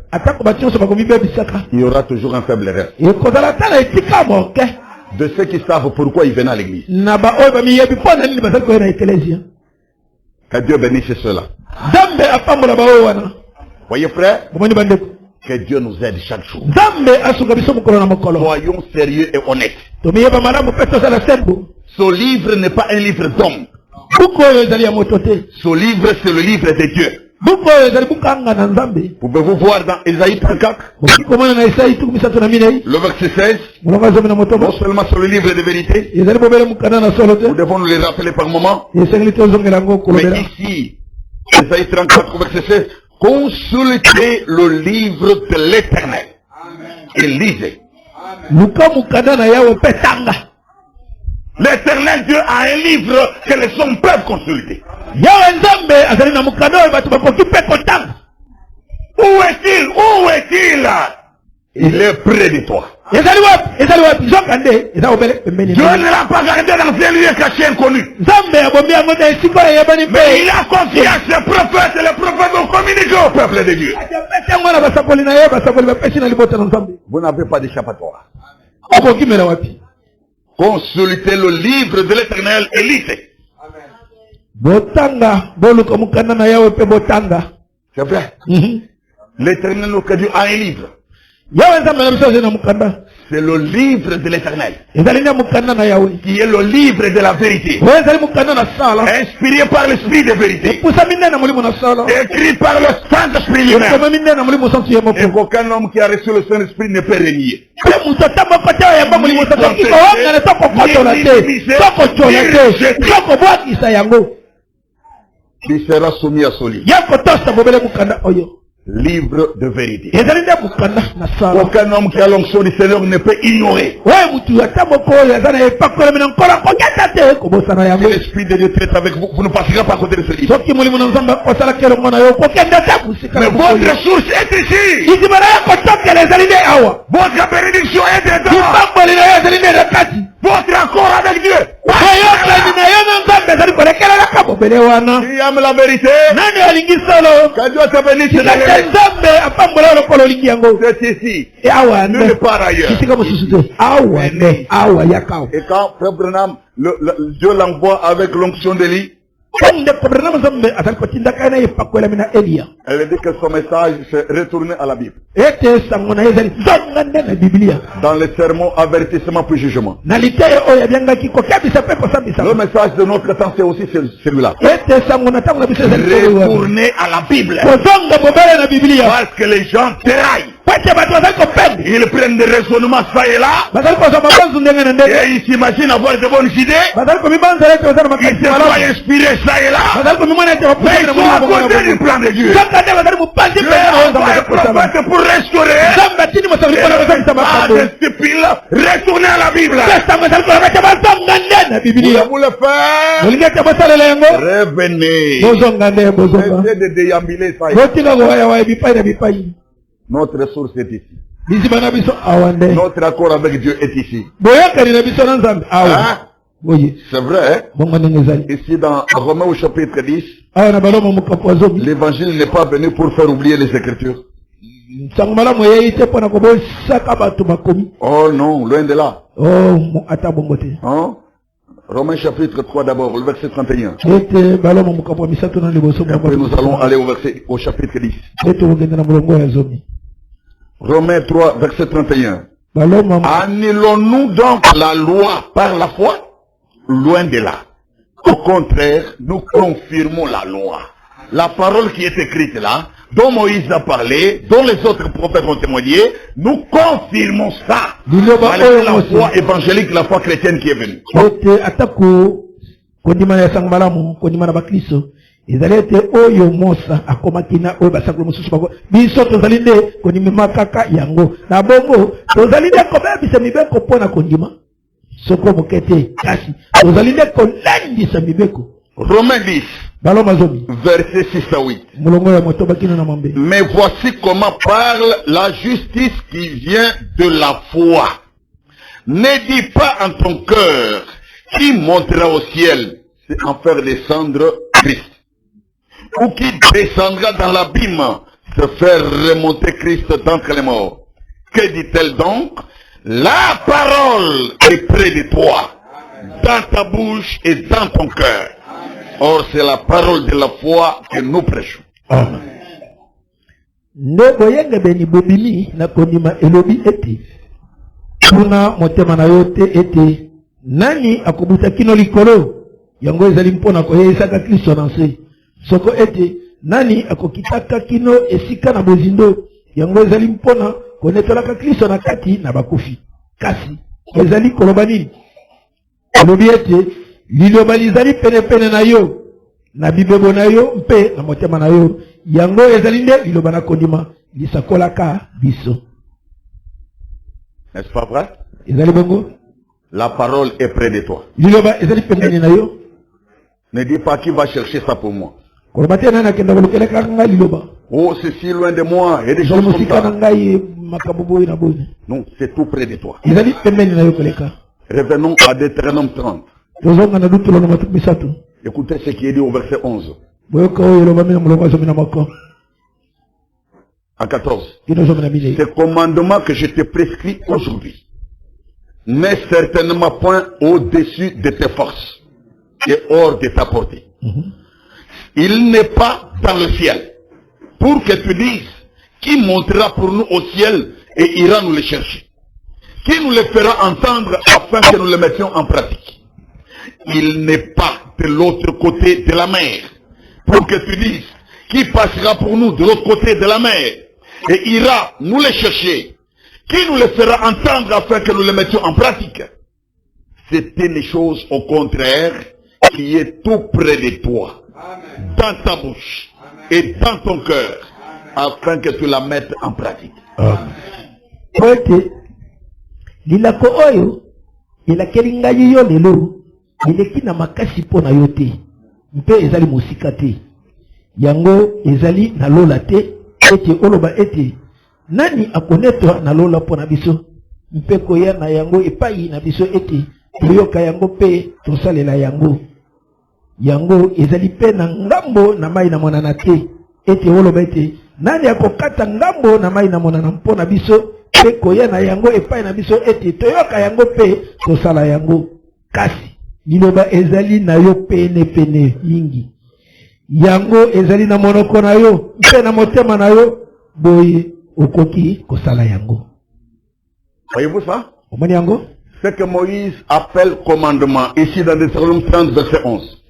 Speaker 2: il
Speaker 1: y aura toujours un faible erreur. De ceux qui savent pourquoi ils viennent à l'église. Que Dieu bénisse cela. Voyez frère, que Dieu nous aide chaque jour. Soyons sérieux et honnêtes. Ce livre n'est pas un livre d'homme. Ce livre, c'est le livre de Dieu. Pouvez-vous voir dans Ésaïe 34, le verset 16, non seulement sur le livre de vérité, nous devons nous les rappeler par moment, mais ici, Ésaïe 34, verset 16, consultez le livre de l'Éternel et lisez. L'Éternel Dieu a un livre que les hommes peuvent consulter. Où est-il? Où est-il? Il est près de toi. Dieu ne l'a pas gardé dans un lieu caché inconnu. Mais il a confié à ses prophètes et les prophètes vont communiquer au peuple de Dieu. Vous n'avez pas d'échappatoire. Consultez le livre de l'Éternel et lisez. C'est vrai. L'Éternel nous a un livre. C'est le livre de l'Éternel, qui est le livre de la vérité, inspiré par l'Esprit de vérité, écrit par le Saint-Esprit lui-même, et qu'aucun homme qui a reçu le Saint-Esprit ne peut renier. Il sera soumis à ce livre. Livre de vérité. Aucun homme qui a l'onction du Seigneur ne peut ignorer. L'Esprit de Dieu traite avec vous, vous ne passerez pas à côté de ce livre. Mais votre source est ici. Votre bénédiction est dedans. Votre accord avec Dieu. Qui aime la vérité, que Dieu te bénisse. C'est ici. Nulle part ailleurs. Et quand Frère Branham, Dieu l'envoie avec l'onction d'Élie, elle dit que son message s'est retourné à la Bible. Dans les sermons, avertissement puis jugement. Le message de notre temps, c'est aussi celui-là. Retourner à la Bible. Parce que les gens déraillent. Ils prennent des raisonnements ça et là. Et ils s'imaginent avoir de bonnes idées. Ils se voient inspirer ça et là. Mais ils sont à côté du plan de Dieu. Dieu a envoyé prophète pour restaurer. Retournez à la Bible. Vous le faire. Revenez. Essayez de déambuler ça et là. Notre source est ici. Notre accord avec Dieu est ici. Hein? Oui. C'est vrai. Hein? Ici dans Romains au chapitre 10, l'évangile n'est pas venu pour faire oublier les Écritures. Oh non, loin de là. Hein? Romains chapitre 3 d'abord, le verset 31. Après nous allons aller au chapitre 10. Romains 3, verset 31. Annulons-nous donc la loi par la foi? Loin de là. Au contraire, nous confirmons la loi. La parole qui est écrite là, dont Moïse a parlé, dont les autres prophètes ont témoigné, nous confirmons ça. Malgré la foi évangélique, la foi chrétienne qui est venue. Ezalete oyo mosa akomakina oyo basakolo mosusu bako biso tozali nde kondima kaka yango na bongo tozali nde kobebisa mibeko mpona kondima soko mokete kasi tozali nde kolendisa mibeko. Romains 10 verset 6 à 8. Mais voici comment parle la justice qui vient de la foi. Ne dis pas en ton cœur qui montera au ciel, c'est en faire descendre Christ. Ou qui descendra dans l'abîme, se faire remonter Christ d'entre les morts. Que dit-elle donc? La parole est près de toi, dans ta bouche et dans ton cœur. Or, c'est la parole de la foi que nous prêchons. Amen. Nani akubuta kino likolo yango ezali mpona koyesaka Kristo na nse. Soko ete nani akokitaka kino esika na bozindo yango ezali mpona konetolaka Kristo na kati na bakufi. Kasi ezali koloba nini? Alobi ete liloba lizali pene na yo na bibebo na yo mpe na motema na yo yango ezali nde liloba na kondima lisakolaka biso. N'est-ce pas vrai? Ezali bongo? La parole est près de toi. Ne dis pas qui va chercher ça pour moi. Oh, c'est si loin de moi. Il y a des choses comme ça. Non, c'est tout près de toi. Revenons à Deutéronome 30. Écoutez ce qui est dit au verset 11. À 14. Ce commandement que je te prescris aujourd'hui n'est certainement point au-dessus de tes forces et hors de ta portée. Il n'est pas dans le ciel pour que tu dises qui montera pour nous au ciel et ira nous le chercher. qui nous les fera entendre afin que nous les mettions en pratique. Il n'est pas de l'autre côté de la mer, pour que tu dises, qui passera pour nous de l'autre côté de la mer et ira nous les chercher, qui nous les fera entendre afin que nous les mettions en pratique. C'est une chose au contraire qui est tout près de toi, dans ta bouche et dans ton cœur, afin que tu la mettes en pratique.
Speaker 2: Lilako oyo elakeli ngai yo lelo eleki na makasi mpo na yo te mpe ezali mosika te yango ezali na lola te ete oloba ete nani akonetwa na lola mpo na biso mpe koya na yango epai na biso ete toyoka yango mpe tosalela yango yango ezali mpe na ngambo na mai na monana te ete oloba ete nani akokata ngambo na mai na monana mpo na biso pe koya na yango epai na biso ete toyoka yango pe tosala yango kasi liloba ezali na yo pene mingi yango ezali na monoko na yo mpe na motema na yo boye okoki kosala yango.
Speaker 1: Voyez-vous ça?
Speaker 2: Omoni yango?
Speaker 1: Ce que Moïse appelle commandement ici dans Deutéronome 30 verset 11.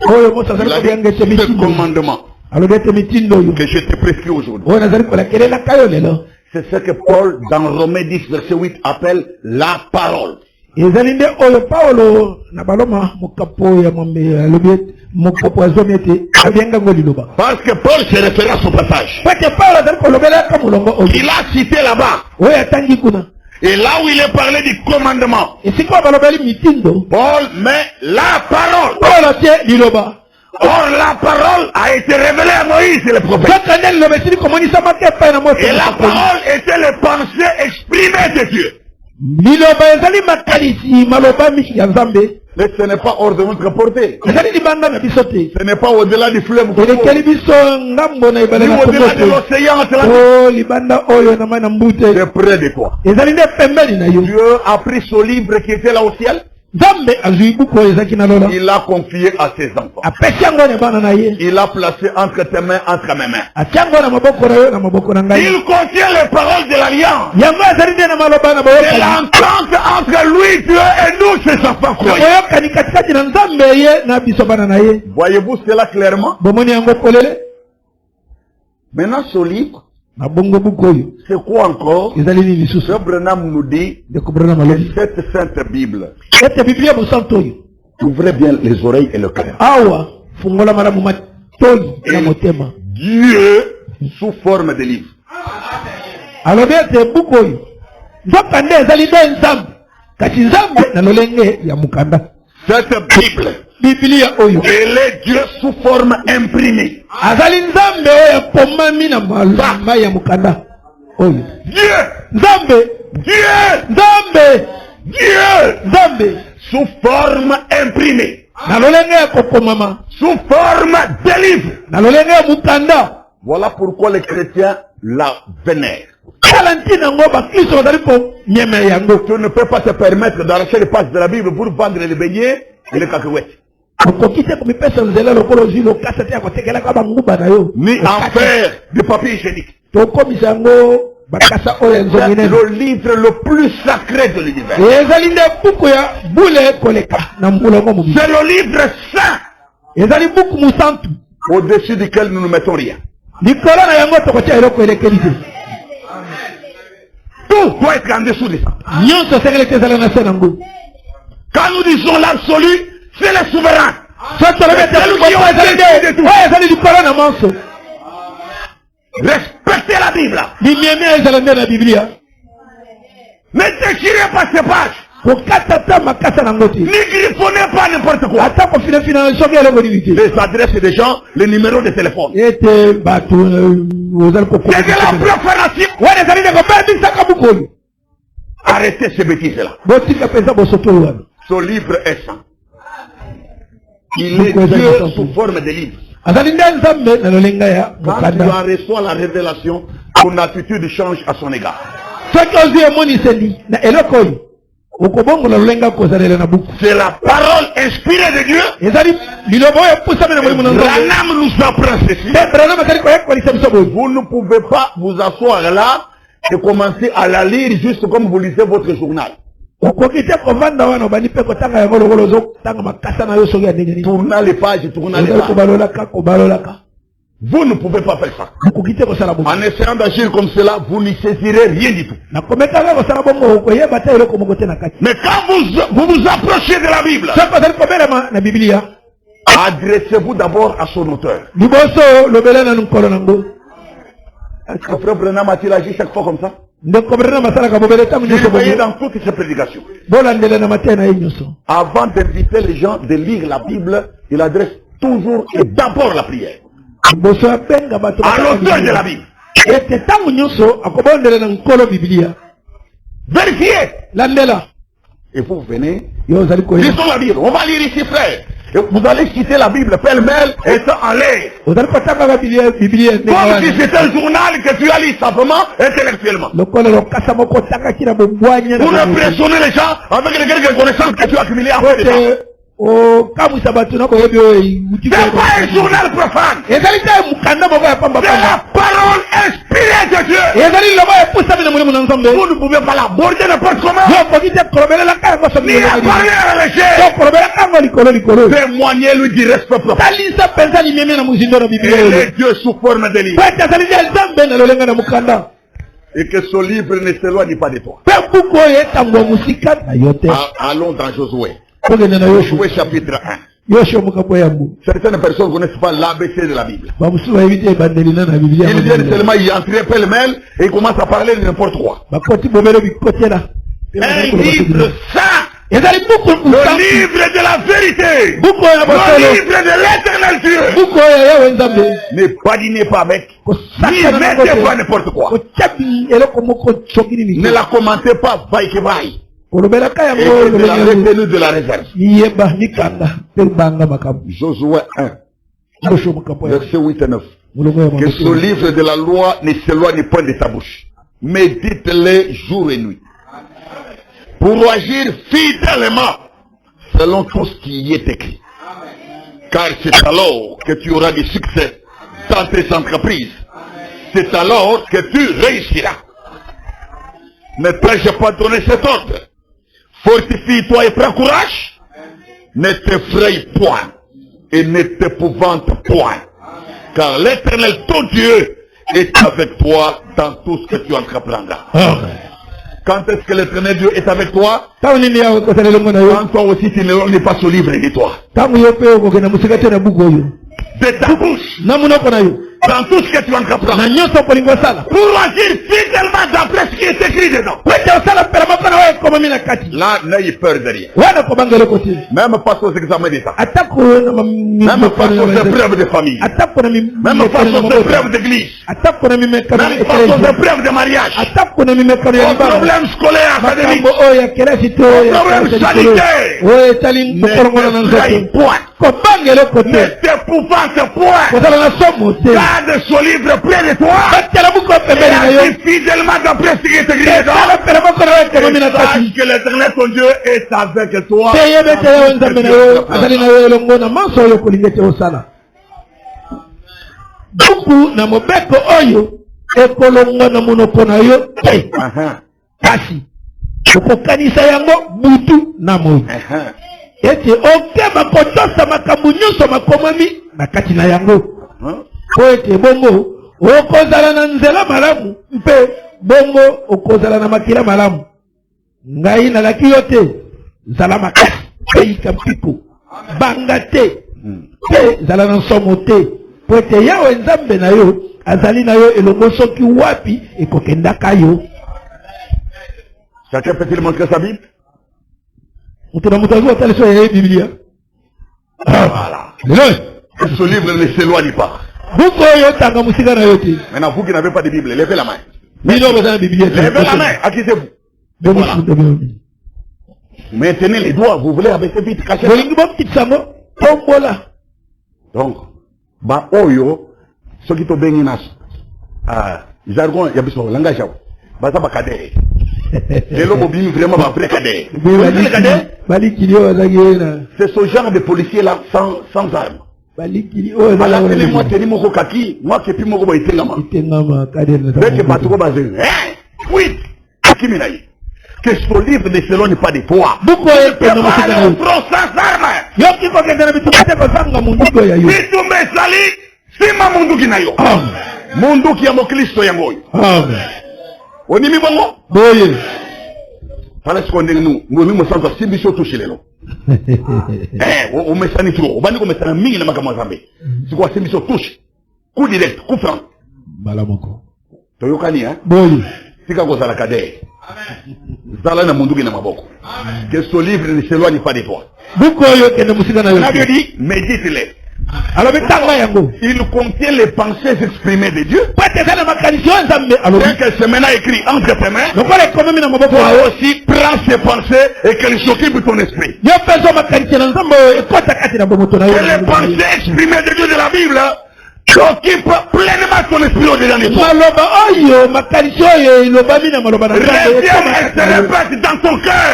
Speaker 2: Il a dit
Speaker 1: ce commandement que je te prescris aujourd'hui. C'est ce que Paul, dans Romains 10, verset 8, appelle la parole. Parce que Paul se réfère à son passage. Il a cité là-bas. Et là où il est parlé du commandement, Paul met la parole. Or la parole a été révélée à Moïse et le prophète. Et la parole était les pensées exprimées de Dieu. Mais ce n'est pas hors de notre portée. Ce n'est pas au-delà du fleuve. Ni au-delà de l'océan Atlantique. C'est près de toi. Dieu a pris ce livre qui était là au ciel. Il l'a confié à ses enfants. Il l'a placé entre tes mains, entre mes mains. Il contient les paroles de l'alliance. C'est l'entente entre lui, Dieu et nous, ses enfants. Voyez-vous cela clairement? Maintenant, ce livre, c'est quoi encore? Ce Branham nous dit que cette sainte Bible, ouvrez bien les oreilles et le cœur. Dieu sous forme de livre. Cette Bible, elle est Dieu sous forme imprimée. Dieu sous forme imprimée. Sous forme de livre. Voilà pourquoi les chrétiens la vénèrent. Tu ne peux pas te permettre d'arracher les pages de la Bible pour vendre les beignets et les cacahuètes. Ni en faire du papier hygiénique. C'est le livre le plus sacré de l'univers. C'est le livre saint au-dessus duquel nous ne mettons rien. Tout doit être en dessous de ça. Quand nous disons l'absolu, c'est le souverain. Respectez la Bible. Ne déchirez pas ces pages. Ne griffonnez pas n'importe quoi. Les adresses des gens, les numéros de téléphone. C'est de la profanation. Arrêtez ces bêtises-là. Ce livre est saint. Il est Dieu sous forme de livre. Quand tu en reçois la révélation, ton attitude change à son égard. C'est la parole inspirée de Dieu. Branham nous apprend ceci. Vous ne pouvez pas vous asseoir là et commencez à la lire juste comme vous lisez votre journal.
Speaker 2: Tournez
Speaker 1: les pages, tournez les pages. Vous ne pouvez pas faire ça. En essayant d'agir comme cela, vous n'y saisirez rien du tout. Mais quand vous vous approchez de la Bible, adressez-vous d'abord à son auteur. Est-ce que Frère Branham a-t-il agi chaque fois comme ça? Vous voyez dans toutes ces prédications. Avant d'inviter les gens de lire la Bible, il adresse toujours et d'abord la prière à l'auteur de la Bible. Vérifiez. Et vous venez, lisons la Bible. On va lire ici, frère. Et vous allez quitter la Bible pêle-mêle et ça en l'air. Comme si c'était un journal que tu as lu simplement, intellectuellement. Pour impressionner les gens avec les connaissances que tu as accumulées après les gens. C'est pas un journal profane. C'est la parole inspirée de Dieu. Vous ne pouvez pas l'aborder n'importe comment. Témoignez-lui du respect profond. Et les dieux sous forme de livre. Et que ce livre ne s'éloigne pas de toi. Allons dans Josué. Josué chapitre 1. Certaines personnes ne connaissent pas l'ABC de la Bible. Ils viennent seulement y entrer pêle-mêle et ils commencent à parler de n'importe quoi. Un livre saint. Le livre de la vérité. Le livre de l'éternel Dieu. Ne badinez pas avec. Ni mettez pas n'importe quoi. Ne la commentez pas vaille que vaille. Et de la retenue de la réserve. Josué 1, verset 8 et 9. Que ce livre de la loi ne s'éloigne point de ta bouche. Médite-le jour et nuit. Pour agir fidèlement selon tout ce qui y est écrit. Car c'est alors que tu auras du succès dans tes entreprises. C'est alors que tu réussiras. Ne t'ai-je pas donné cet ordre? Fortifie-toi et prends courage. Ne t'effraie point et ne t'épouvante point. Car l'Éternel, ton Dieu, est avec toi dans tout ce que tu entreprendras. Quand est-ce que l'Éternel Dieu est avec toi? Quand toi aussi tu n'es pas ce livre de toi. De ta bouche. Dans tout ce que tu entreprends. Pour agir fidèlement d'après ce qui est écrit dedans. Là, n'ayez peur de rien. Même face aux examens d'État. Même face aux épreuves de famille. Même face aux épreuves d'église. Même face aux épreuves de mariage. Aux problèmes scolaires, académiques. Aux problèmes sanitaires. Ne t'effraie point. Ne t'épouvante point. Garde ce livre près de toi. Et agis fidèlement d'après ce qui est écrit dedans. Sache que l'Éternel ton Dieu est avec toi.
Speaker 2: Ete okeba kotosa makambo nyonso makomami na kati na yango. Po ete bongo okozala na nzela malamu mpe bongo okozala na makila malamu. Ngai nalaki yo te zala makasi peika mpiko banga te pe zala na nsomo te. Po ete yawe nzambe na yo azali na yo elongo soki wapi ekokendaka yo.
Speaker 1: Chacun peut-il montrer sa Bible?
Speaker 2: Voilà.
Speaker 1: Que ce livre ne s'éloigne pas. Maintenant, vous qui n'avez pas de Bible, levez la main. Levez la main, accusez-vous. Voilà. Maintenez les doigts, vous voulez abaisser vite, cachez. Donc, bah, oyo, ceux qui t'ont baigné nas, jargon, il y a besoin de langage, bah, ça va cadet. Et l'homme oblige vraiment un vrai cadet. C'est ce genre de policier là sans armes. Moi qui puis moi dès que pas trop basé. fuite. Que ce livre ne s'éloigne pas de toi. Tu peux pas aller au front sans armes. Si tu me salis, c'est ma munduki na yo. Munduki ya mokristo ya ngoyo.
Speaker 2: Amen.
Speaker 1: Onimi bongo?
Speaker 2: Boye.
Speaker 1: Parce qu'on est nous me sens si biso toucher les lots. On me sani trop. On va nous mettre un mingi na makama zambe. C'est quoi si biso touche? Coup direct, coup franc.
Speaker 2: Balamoko.
Speaker 1: Toyokani hein?
Speaker 2: Boye.
Speaker 1: Sika ko sala kade. Zala na munduki na maboko. Que ce livre ne s'éloigne pas de toi. Médite-les. Il contient les pensées exprimées de Dieu. Que c'est maintenant écrit entre tes mains. Toi aussi, prends ces pensées et qu'elles s'occupent de ton esprit. Et les pensées exprimées de Dieu de la Bible s'occupent pleinement ton esprit au-dedans de toi. Retiens et se répète dans ton cœur.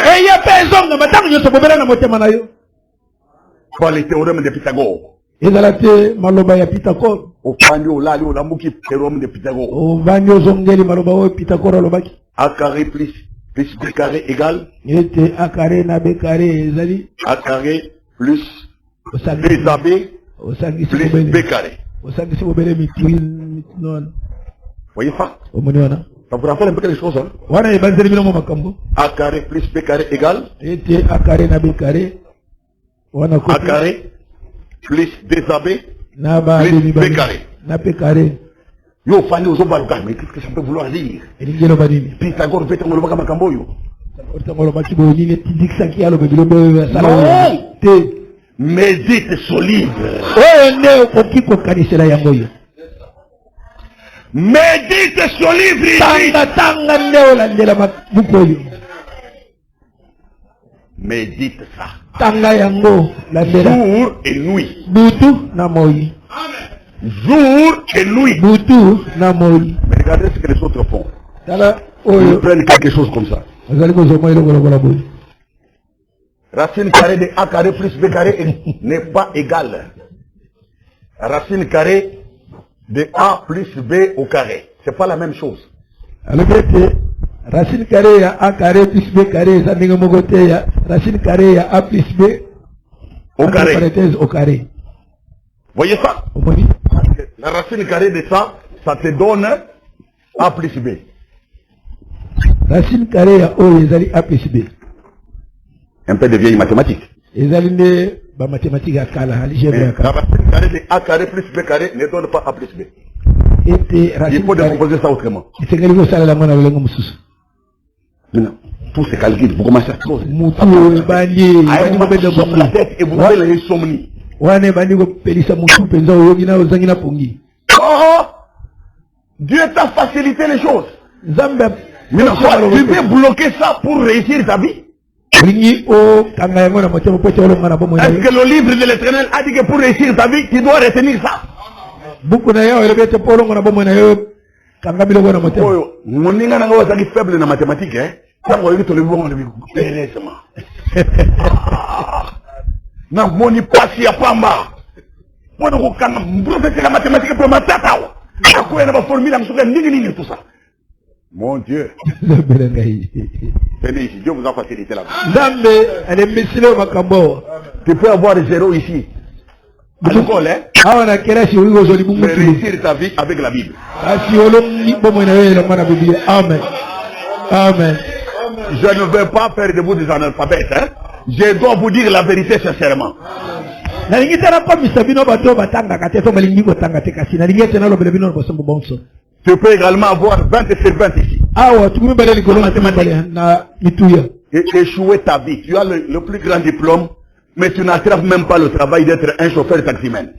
Speaker 1: Par les théorèmes de Pythagore.
Speaker 2: Ezalate maloba ya Pythagore.
Speaker 1: Ofandi olali olamuki théorème de Pythagore.
Speaker 2: Ovandi ozongeli maloba o Pythagore lobaki.
Speaker 1: A carré plus B carré égale.
Speaker 2: Ete A carré na B carré ezali.
Speaker 1: A carré plus B plus B carré.
Speaker 2: Osangisi bobele mitiri non.
Speaker 1: Voyez ça?
Speaker 2: Omoniona.
Speaker 1: Ça vous rappelle un peu quelque chose hein?
Speaker 2: Wana ebanzeli bino makambo.
Speaker 1: A carré plus B carré égale.
Speaker 2: Ete A carré na B carré. Wana ko
Speaker 1: A carré plus 2AB
Speaker 2: plus
Speaker 1: B carré.
Speaker 2: Na B carré.
Speaker 1: Yo fani ozobaluka, mais qu'est-ce que ça peut vouloir dire?
Speaker 2: Elingelo banini.
Speaker 1: Pythagore peut ngolo baka makambo yo.
Speaker 2: Ngolo baki bo nini tindikisa ki alo bebilo be sala.
Speaker 1: Non. Médite ce livre.
Speaker 2: Ne okoki kokanisela yango yo.
Speaker 1: Médite ce livre ici.
Speaker 2: Tanga nde olandela mabuko yo.
Speaker 1: Médite ça.
Speaker 2: Tanga yango landela.
Speaker 1: Jour et nuit.
Speaker 2: Butu na moyi.
Speaker 1: Jour et nuit.
Speaker 2: Butu na moyi.
Speaker 1: Mais regardez ce que les autres font.
Speaker 2: Ils
Speaker 1: prennent quelque chose comme ça. Racine carrée de A carré plus B carré n'est pas égale. Racine carrée de A plus B au carré. C'est pas la même chose.
Speaker 2: Racine carrée ya A carré plus B carré, ça n'est pas racine carrée ya A plus B
Speaker 1: au carré.
Speaker 2: Parenthèse au carré.
Speaker 1: Voyez ça? La racine carrée de ça, ça te donne A plus B.
Speaker 2: Racine carrée ya O, ils A plus B.
Speaker 1: Un peu de vieille mathématique.
Speaker 2: Ils allaient mathématiques à Kala,
Speaker 1: la racine carrée de A carré plus B carré ne donne pas A plus B. Il faut décomposer ça autrement. Maintenant, tous ces calculs, vous commencez à closer. Vous la tête et vous avez l'insomnie. Oh, Dieu t'a facilité les choses. Maintenant, tu peux bloquer ça pour réussir ta vie. Est-ce que le livre de l'Éternel a dit que pour réussir ta vie, tu dois retenir ça? Moninga nanga wasaki faible na mathématique hein. Tango yiki tole bongo lebi. Heureusement. Na moni pasi ya pamba. Mwana ko kanga professeur de mathématique pour matata. Ako ena ba formule msuka nini tout ça. Mon Dieu. Venez ici, Dieu vous a facilité la vie. Tu peux avoir 0 ici. À l'école, hein? Mais réussir ta vie avec la Bible.
Speaker 2: Amen. Amen.
Speaker 1: Je ne veux pas faire de vous des analphabètes, hein? Je dois vous dire la vérité sincèrement. Tu peux également avoir 20 sur 20 ici. Et échouer ta vie. Tu as le plus grand diplôme, mais tu n'attrapes même pas le travail d'être un chauffeur taximène.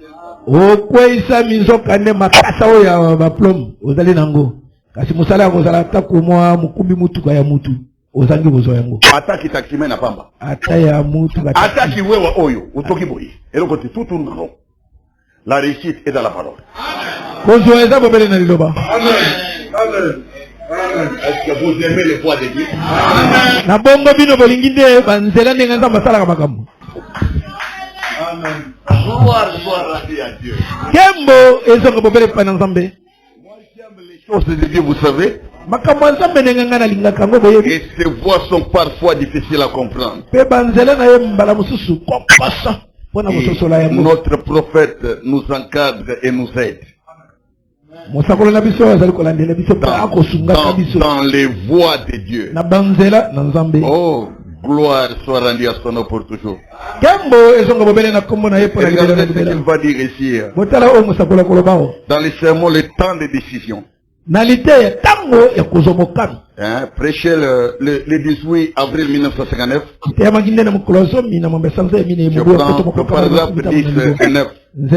Speaker 1: Attaque taximène à Pamba. Attaque wewa oyo. Utoki boyi. Et le côté tout tourne en rond. La réussite est dans la parole. Amen. Amen. Est-ce que vous aimez le poids de Dieu? Amen. Gloire à Dieu. Moi j'aime les choses de Dieu, vous savez, et ces voies sont parfois difficiles à comprendre. Et notre prophète nous encadre et nous aide dans les voies de Dieu. Oh, gloire soit rendue à son nom pour toujours. Regardez ce qu'il va dire ici. Dans les sermons, le temps de décision. Prêché le 18 avril 1959. Je prends le paragraphe 10 et 9. 10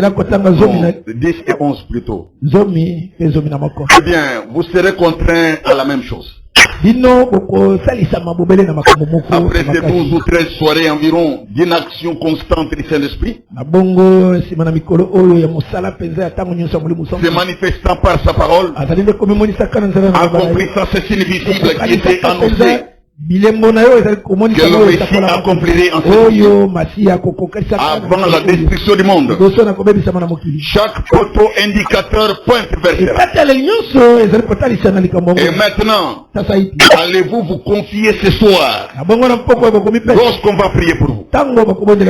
Speaker 1: et 11 plutôt. Eh bien, vous serez contraints à la même chose. Après ces 12 ou 13 soirées environ d'une action constante du Saint-Esprit, se manifestant par sa parole, accomplissant ce signe visible qui était annoncé, que le Messie accomplirait en avant la destruction du monde. Chaque poteau indicateur pointe vers cela. Et maintenant, allez-vous vous confier ce soir, lorsqu'on va prier pour vous,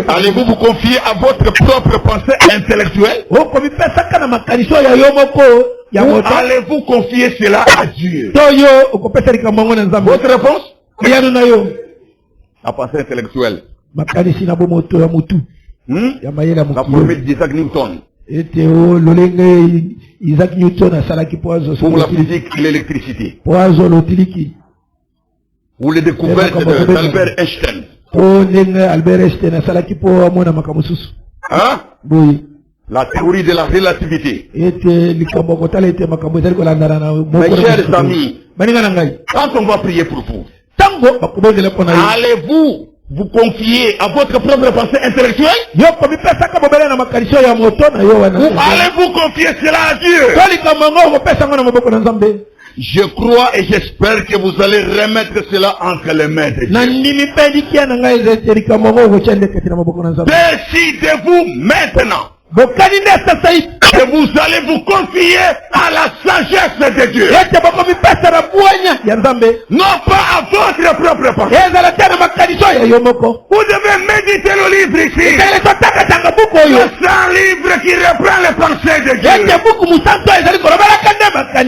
Speaker 1: allez-vous vous confier à votre propre pensée intellectuelle, ou allez-vous confier cela à Dieu? Votre réponse? La pensée intellectuelle. La promesse d'Isaac Newton. Pour la physique et l'électricité. Ou les découvertes d'Albert Einstein. Hein? La théorie de la relativité. Mes chers amis, quand on va prier pour vous, allez-vous vous confier à votre propre pensée intellectuelle, ou allez-vous confier cela à Dieu? Je crois et j'espère que vous allez remettre cela entre les mains de Dieu. Décidez-vous maintenant que vous allez vous confier à la sagesse de Dieu, non pas à votre propre pensée. Vous devez méditer le livre ici, le saint livre qui reprend les pensées de Dieu.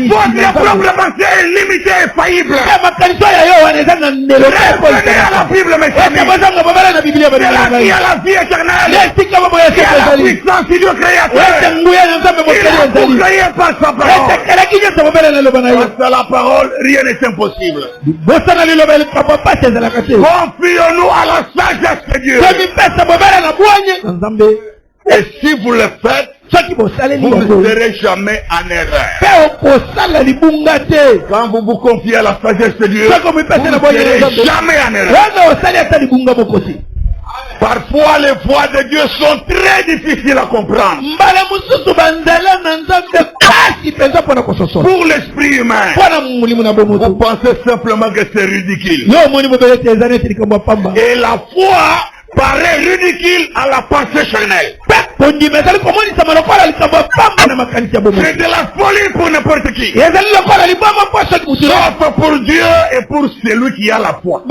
Speaker 1: Votre propre pensée est limitée et faillible. Revenez à la Bible, mes amis. C'est là qu'il y a la vie éternelle, il y a la puissance du Dieu créateur. Il a tout créé par sa parole. Par la parole, rien n'est impossible. Confions-nous à la sagesse de Dieu. Et si vous le faites, vous ne serez jamais en erreur. Quand vous vous confiez à la sagesse de Dieu, vous ne serez jamais en erreur. Parfois les voies de Dieu sont très difficiles à comprendre pour l'esprit humain. Vous pensez simplement que c'est ridicule. Et la foi paraît ridicule à la pensée charnelle. C'est de la folie pour n'importe qui, sauf pour Dieu et pour celui qui a la foi.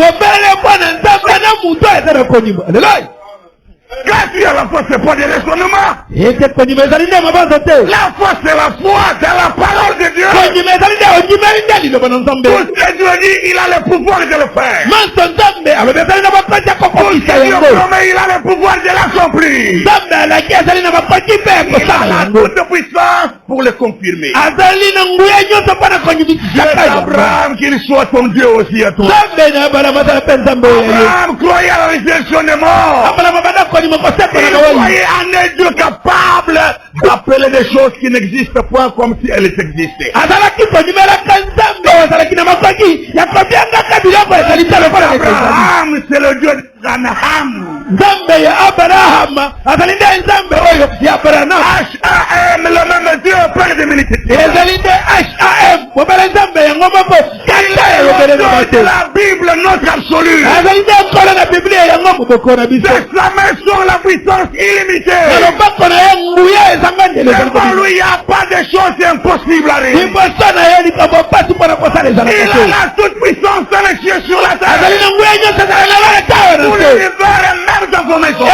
Speaker 1: Quand tu as la foi, c'est pas des raisonnements. La foi, c'est la foi, c'est la parole de Dieu. Tout ce que Dieu dit, il a le pouvoir de le faire. Tout ce que Dieu promet, il a le pouvoir de l'accomplir. Il a la toute puissance pour le confirmer. Abraham, qu'il soit ton Dieu aussi à toi. Abraham croyait à la résurrection des morts. Il croyait en un Dieu capable d'appeler des choses qui n'existent point comme si elles existaient. Abraham, c'est le Dieu d'Abraham. H-A-M, le même Dieu, Père de l'unité. La Bible, notre absolu. Ses mains sont la puissance illimitée. Devant lui, il n'y a pas de choses impossibles à réaliser. Il a la toute puissance dans les cieux sur la terre. Pour l'univers et même dans vos maisons.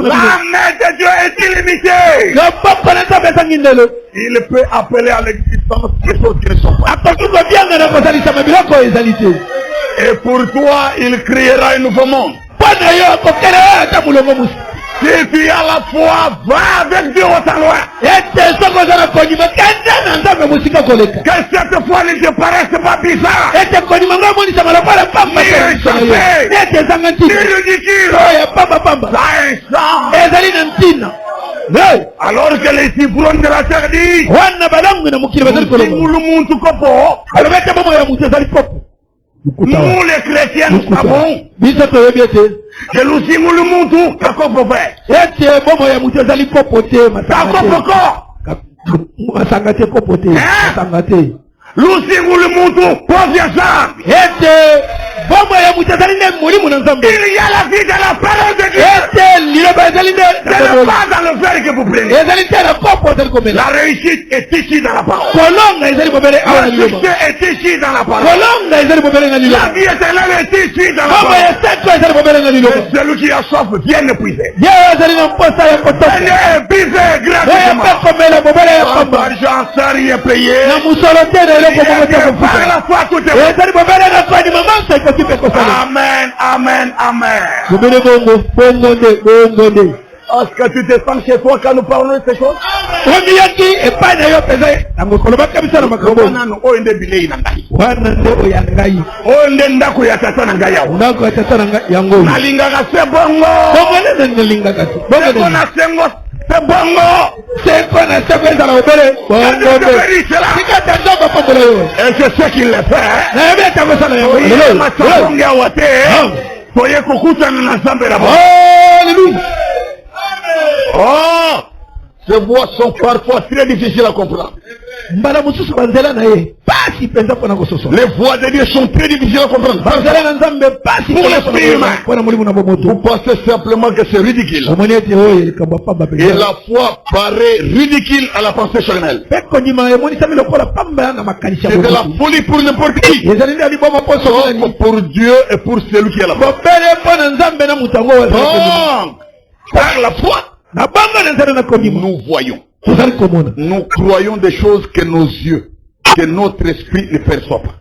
Speaker 1: La main de Dieu est illimitée. Il peut appeler à l'existence des choses qui ne sont pas. Et pour toi, il créera un nouveau monde. Si tu as la foi, va avec Dieu au loin. Que cette foi ne te paraisse pas bizarre. Ni ridicule. Alors que les cyclones de la terre disent, nous les chrétiens nous savons que nous sommes le monde il y a la vie dans la parole de Dieu. Ce n'est pas dans le verre que vous prenez. La réussite est ici dans la parole. Le succès est ici dans la parole. La vie éternelle est ici dans la parole. Et celui qui a soif vient le puiser. Venez puiser gratuitement. Sans argent, sans rien payer. Par la foi tout est bon. Amen, amen, amen. Est-ce que tu te sens chez toi quand nous parlons de ces choses? C'est bongo. C'est quoi la séquence à la opérée? Et c'est ce qu'il le fait. Oh, ces voix sont parfois très difficiles à comprendre. Les voix de Dieu sont très difficiles à comprendre. Pour l'esprit humain, vous pensez simplement que c'est ridicule. Et la foi paraît ridicule à la pensée charnelle. C'est de la folie pour n'importe qui. Sauf pour Dieu et pour celui qui est là. Par la foi, nous voyons. Nous croyons des choses que nos yeux, que notre esprit ne perçoit pas.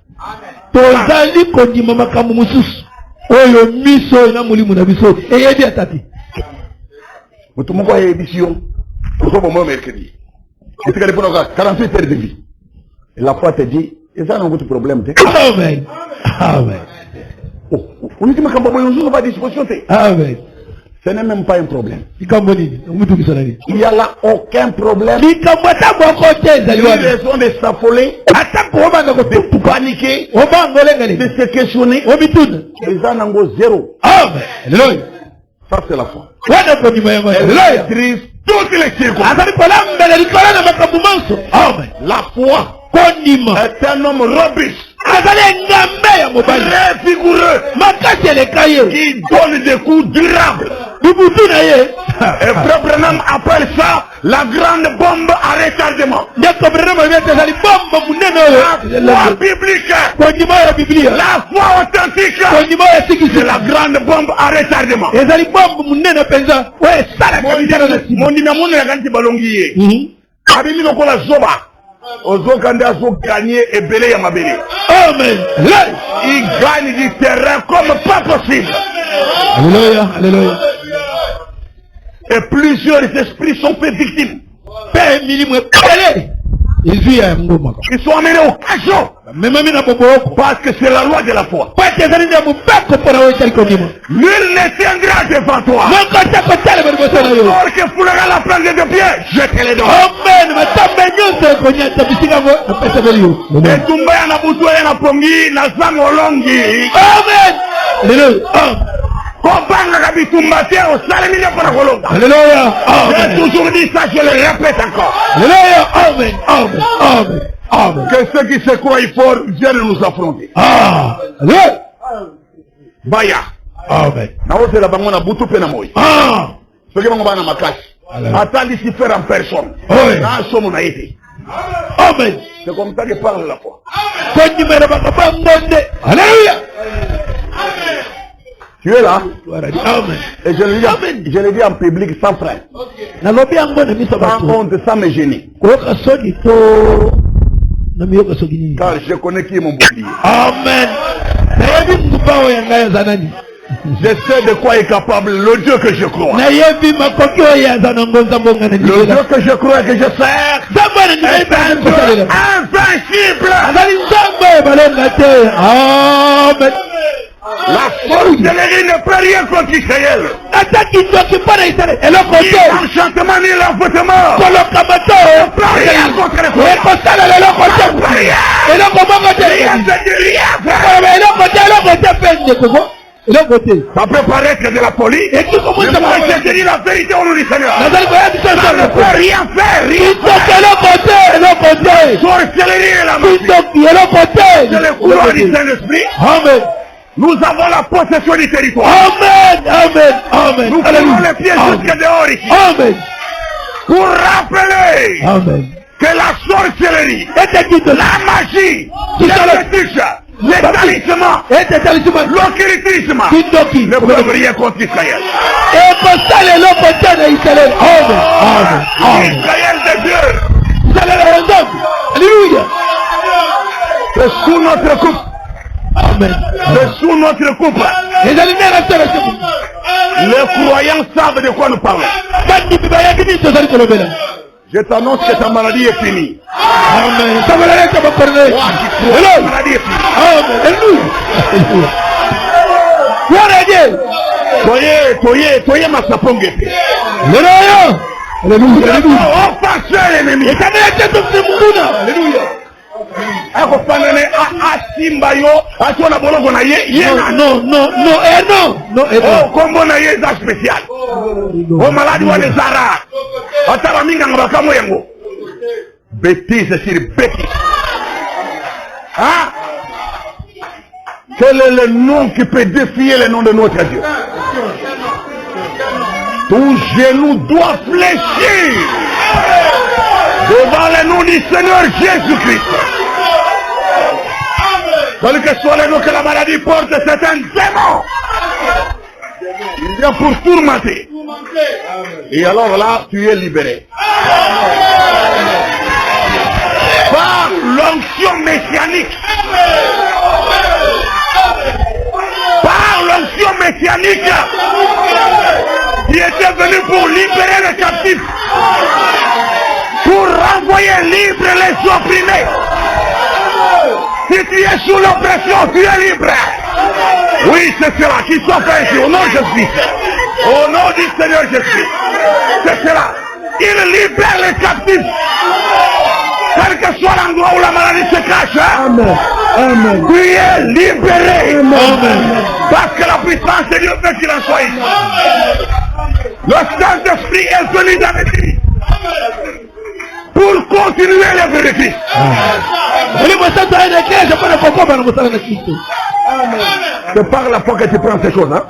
Speaker 1: Et la foi te dit, et ça n'a pas de problème. Amen. Amen. Amen. Ce n'est même pas un problème. Il n'y a là aucun problème. Il y a raison de s'affoler, de paniquer, de se questionner. Les gens n'ont pas zéro. Ça c'est la foi. Elle maîtrise toutes les circonstances. La foi est un homme robuste, très vigoureux, qui donne des coups durables. Et Frère Branham appelle ça la grande bombe à retardement. La foi biblique, la foi authentique, c'est la grande bombe à retardement. Amen. Il gagne du terrain comme pas possible. Alléluia, alléluia. Et plusieurs esprits sont faits victimes. Ils sont amenés au cachot. Parce que c'est la loi de la foi. Nul ne tiendra devant toi. Or que foulera la planche de pied, jetez-les dehors. Et Tumbaya na butuaya na pongi na zango longi. Amen. Alléluia. J'ai toujours dit ça, je le répète encore. Alléluia. Amen. Amen. Amen. Amen. Que ceux qui se croient forts viennent nous affronter. Baya.
Speaker 2: Amen.
Speaker 1: Na ose la bango na butu pe na moi.
Speaker 2: Ah.
Speaker 1: Soki bango bana makasi. Attends si faire en personne.
Speaker 2: Oui.
Speaker 1: Na somo na été.
Speaker 2: Amen.
Speaker 1: C'est comme ça que parle la foi.
Speaker 2: Alléluia.
Speaker 1: Tu es là?
Speaker 2: Amen.
Speaker 1: Et je le dis en public sans frein. Sans honte, sans me gêner. Car je connais qui est mon bouclier.
Speaker 2: Amen.
Speaker 1: Je sais de quoi est capable le Dieu que je crois. Le Dieu que je crois et que je sers est un Dieu invincible.
Speaker 2: Amen.
Speaker 1: La sorcellerie ne peut rien contre Israël. Ni l'enchantement ni l'envoûtement. Ne peut rien contre les ça peut paraître de la folie, mais moi je te dis la vérité au nom du Seigneur. Ça ne peut rien faire. Sorcellerie est la magie. C'est le couloir du Saint-Esprit.
Speaker 2: Amen.
Speaker 1: Nous avons la possession du territoire.
Speaker 2: Amen. Amen. Amen.
Speaker 1: Nous faisons les pieds jusqu'à dehors ici.
Speaker 2: Amen.
Speaker 1: Pour rappeler
Speaker 2: Amen.
Speaker 1: que la sorcellerie, la magie, le fétiche, les talismans, l'occultisme ne peuvent rien contre Israël. Israël de Dieu.
Speaker 2: Alléluia.
Speaker 1: C'est sous notre coupe.
Speaker 2: Amen.
Speaker 1: C'est sous notre coupe. Les croyants savent de quoi nous parlons. Je t'annonce que ta maladie est finie.
Speaker 2: Amen. Ta maladie est
Speaker 1: finie.
Speaker 2: Amen.
Speaker 1: Soyez ma sapongue.
Speaker 2: Alléluia.
Speaker 1: Offensez l'ennemi. Alléluia. Akofanane asimba yo atona bolongo na ye
Speaker 2: non
Speaker 1: oh kombo na ye za spécial oh maladi wa les ara atala minga ngaba kamo yango bêtise sur bêtise. Hein? Quel est le nom qui peut défier le nom de notre Dieu? Ton genou doit fléchir devant le nom du Seigneur Jésus-Christ. Quel que soit le nom que la maladie porte, c'est un démon. Il vient pour tourmenter. Et alors là, tu es libéré. Par l'onction messianique. Par l'onction messianique qui était venu pour libérer les captifs. Pour renvoyer libre les opprimés. Si tu es sous l'oppression, tu es libre. Oui, c'est cela qui s'offre ainsi. Au nom de Jésus. Au nom du Seigneur Jésus. C'est cela. Il libère les captifs. Quel que soit l'endroit où la maladie se cache. Amen. Amen. Tu es libéré. Amen. Parce que la puissance de Dieu veut qu'il en soit ici. Le Saint-Esprit est venu dans les vies. Pour continuer les vérités. C'est par la foi que tu prends ces choses. Hein?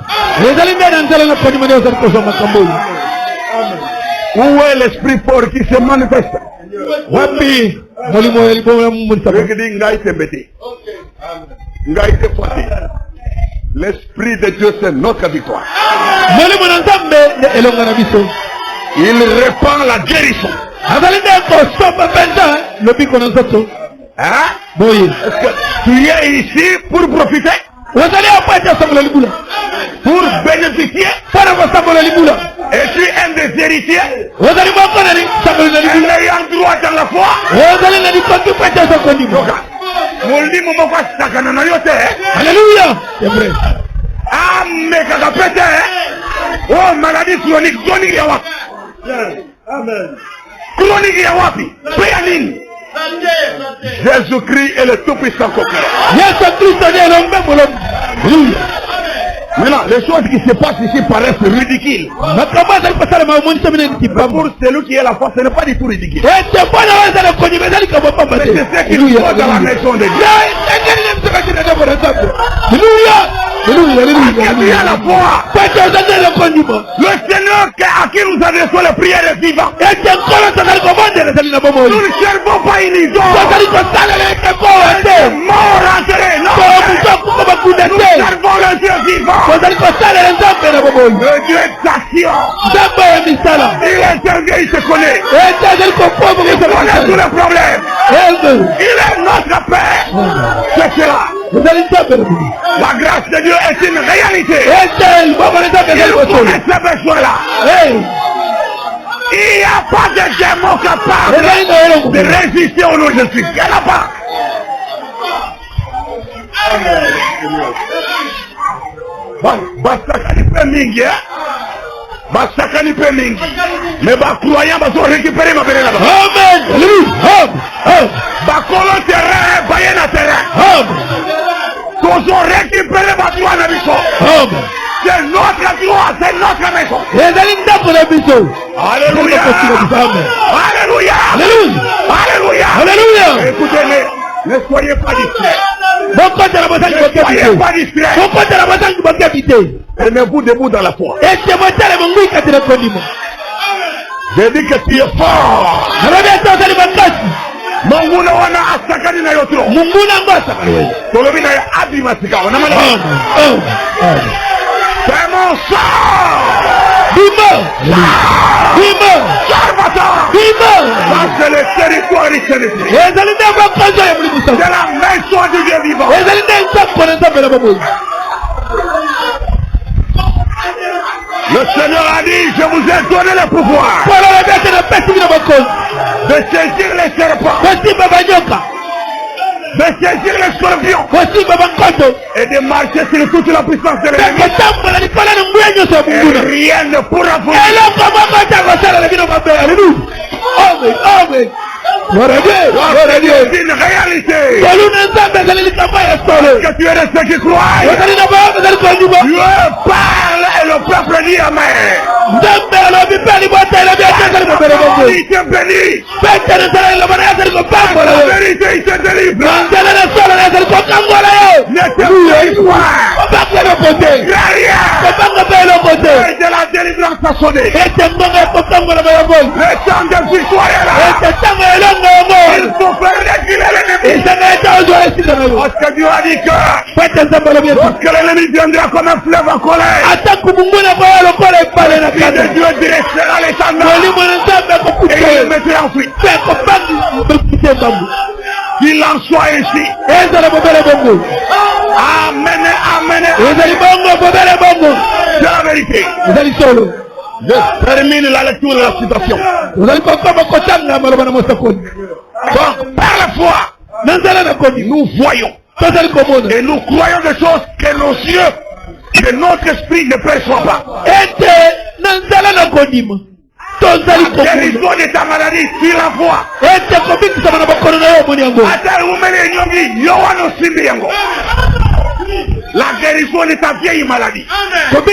Speaker 1: Où est l'esprit fort qui se manifeste? L'esprit de Dieu, c'est notre victoire. Il répand la guérison. Hein? Est-ce que tu es ici pour profiter? Pour bénéficier? Es-tu un des héritiers? Un ayant droit dans la foi?
Speaker 2: Alléluia. C'est vrai.
Speaker 1: Ah, mais quand pété, oh, maladie chronique, chronique yawapi. Amen. Chronique yawapi. Péanine. Jésus-Christ est le tout-puissant coquin. Maintenant, les choses qui se passent ici paraissent ridicules. Mais pour celui qui est la foi, ce n'est pas du tout ridicule. Mais c'est ce qu'il faut dans la maison de Dieu. Alléluia. À la foi. Le Seigneur à qui nous adressons les prières vivants. Nous ne servons pas une idole. Mort enterré. Non. Nous servons le Dieu vivant. Le Dieu d'action. Il intervient, il se connaît. Il connaît tous les problèmes. Il est notre Père. C'est cela. La grâce de Dieu est une réalité. Il connaît ces besoins-là. Il n'y a pas de démon capable de résister au nom de Jésus. Il n'y en a pas. Mais les croyants vont récupérer ma bénédiction là-bas. Amen. Bakolo terrain, bayena terrain. Ils ont récupéré ma droit de mission. C'est notre droit, c'est notre maison. Alléluia. Alléluia. Alléluia. Alléluia. Écoutez-les, ne soyez pas distraits. Ne soyez pas distraits. Tenez-vous debout dans la foi. J'ai dit que tu es fort. Munguna wana asakani na yotro. Munguna ngasa kale. Tolobi na abi masika wana mala. C'est mon sang. Bima. Bima. Sarvata. Bima. C'est le territoire du Seigneur. C'est la maison du Dieu vivant. Le Seigneur a dit, je vous ai donné le pouvoir de saisir les serpents, de saisir les scorpions et de marcher sur toute la puissance de l'ennemi. Et rien ne pourra vous. C'est une réalité. Que tu es resté qui croit. Dieu parle et le peuple dit amen. Il te bénit. La vérité, il te délivre. Ne te prie pas. Et de la délivrance a sonné. Le temps de victoire est là. Il faut faire reculer l'ennemi. Parce que Dieu a dit que lorsque l'ennemi viendra comme un fleuve en colère, Dieu dressera l'étendard et il le mettra en fuite. Qu'il en soit ainsi. Amen, amen. C'est la vérité. Je termine la lecture de la citation. Donc, par la foi, nous voyons et nous croyons des choses que nos yeux, que notre esprit ne perçoit pas. La guérison de ta maladie, sur la foi. La guérison de ta vieille maladie.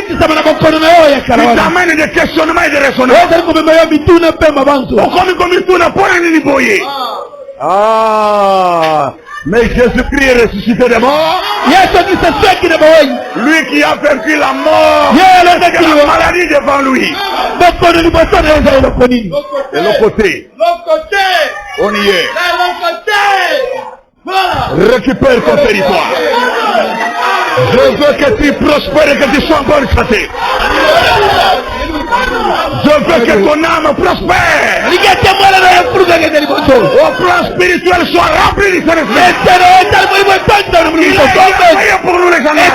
Speaker 1: Tu t'amènes des questionnements et des raisonnements. Ah, mais Jésus-Christ est ressuscité des morts. Lui qui a vaincu la mort, la maladie devant lui. Et l'autre côté, on y est. Récupère ton territoire. Je veux que tu prospères et que tu sois en bonne santé. Je veux que ton âme prospère. Au plan spirituel soit rempli du Saint-Esprit. Il est pour nous les amis.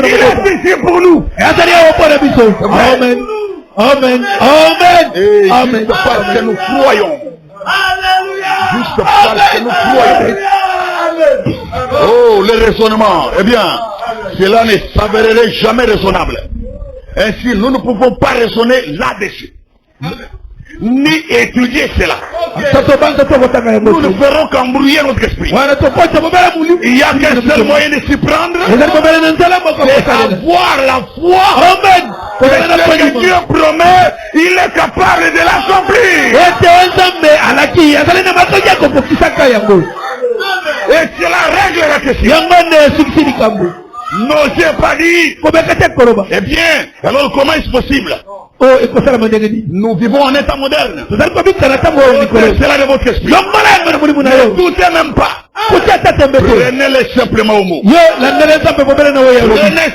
Speaker 1: Il est ici pour nous. Amen. Amen. Amen. Et juste parce que nous croyons. Juste parce que nous croyons. Oh, le raisonnement. Eh bien, cela ne s'avérerait jamais raisonnable. Ainsi, nous ne pouvons pas raisonner là-dessus. Ni étudier cela. Nous ne ferons qu'embrouiller notre esprit. Il n'y a qu'un seul moyen de s'y prendre. C'est avoir la foi. Que ce que Dieu promet, il est capable de l'accomplir. Et cela règle la question. n'osez pas dire. Eh bien, alors comment est-ce possible? Nous vivons en état moderne. C'est cela de votre esprit. Ne doutez même pas. Prenez-le simplement au mot. Prenez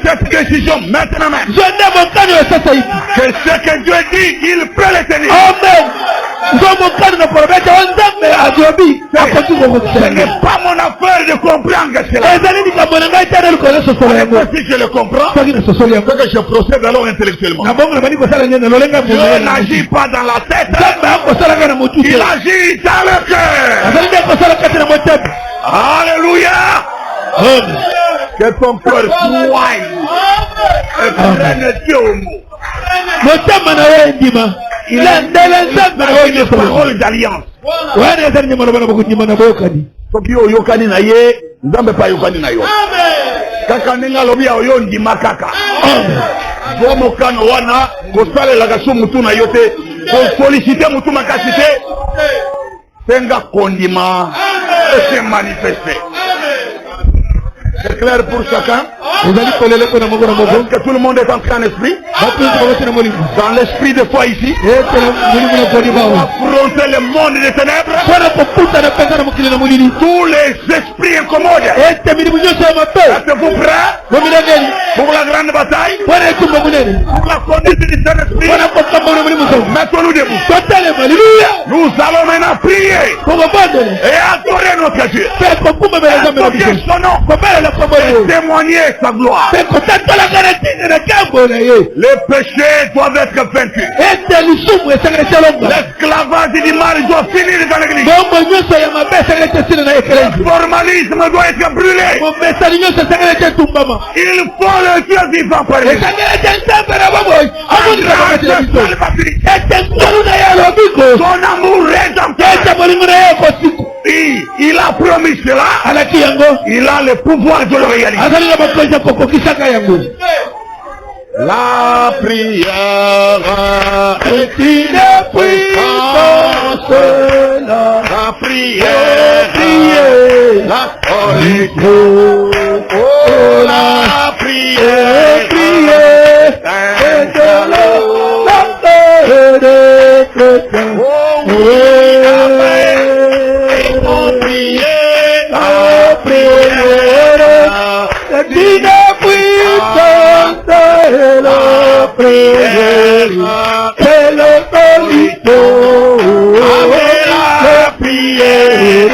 Speaker 1: cette décision maintenant même. Que ce que Dieu dit, il peut le tenir. Amen. Ce n'est pas mon affaire de comprendre cela. Si je le comprends, c'est que je procède alors intellectuellement. Dieu n'agit pas dans la tête. Il agit dans le cœur. Alléluia. Que ton cœur soigne et prenne Dieu au mot. Il a une parole d'alliance. Soki oyokani na ye, nzambe pa yokani na yo. Kaka ninga lobi ya oyo ndima kaka. Bomo kano wana, kosale la gaso mutu na yote, solicite mutu makasi te, senga kondima, et se manifester. C'est clair pour chacun? Est-ce que tout le monde est entré en esprit? Dans l'esprit de foi ici? Affronter le monde des ténèbres? Tous les esprits incommodes. Êtes-vous prêts? Pour la grande bataille? Pour la conduite du Saint-Esprit? Mettons-nous debout. Nous allons maintenant prier et adorer notre Dieu. Invoquer son nom. Témoigner sa gloire. Les péchés doivent être vaincus. L'esclavage du mal doit finir dans l'église. Le formalisme doit être brûlé. Il faut le Dieu vivant par lui. Son amour rédempteur. Il a promis cela. Il a le pouvoir de le réaliser. La prière est une puissance. La prière, la prière, oh la prière, c'est de c'est le solito. La prière,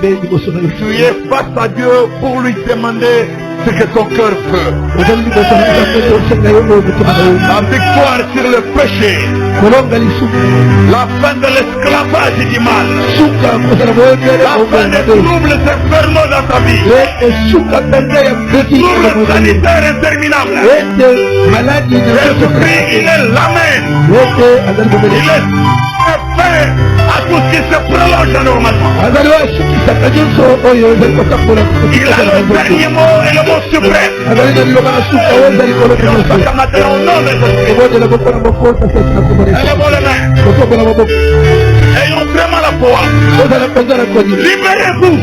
Speaker 1: Tu es face à Dieu pour lui demander ce que ton cœur veut. La victoire sur le péché. La fin de l'esclavage du mal. La fin des troubles infernaux dans ta vie. Des troubles sanitaires interminables. Jésus-Christ, il est l'amen. Il est fait à tout ce qui se prolonge normalement. Il a le dernier mot et le mot suprême. Au nom de Jésus. Élevons les mains. Ayons vraiment la foi. Libérez-vous.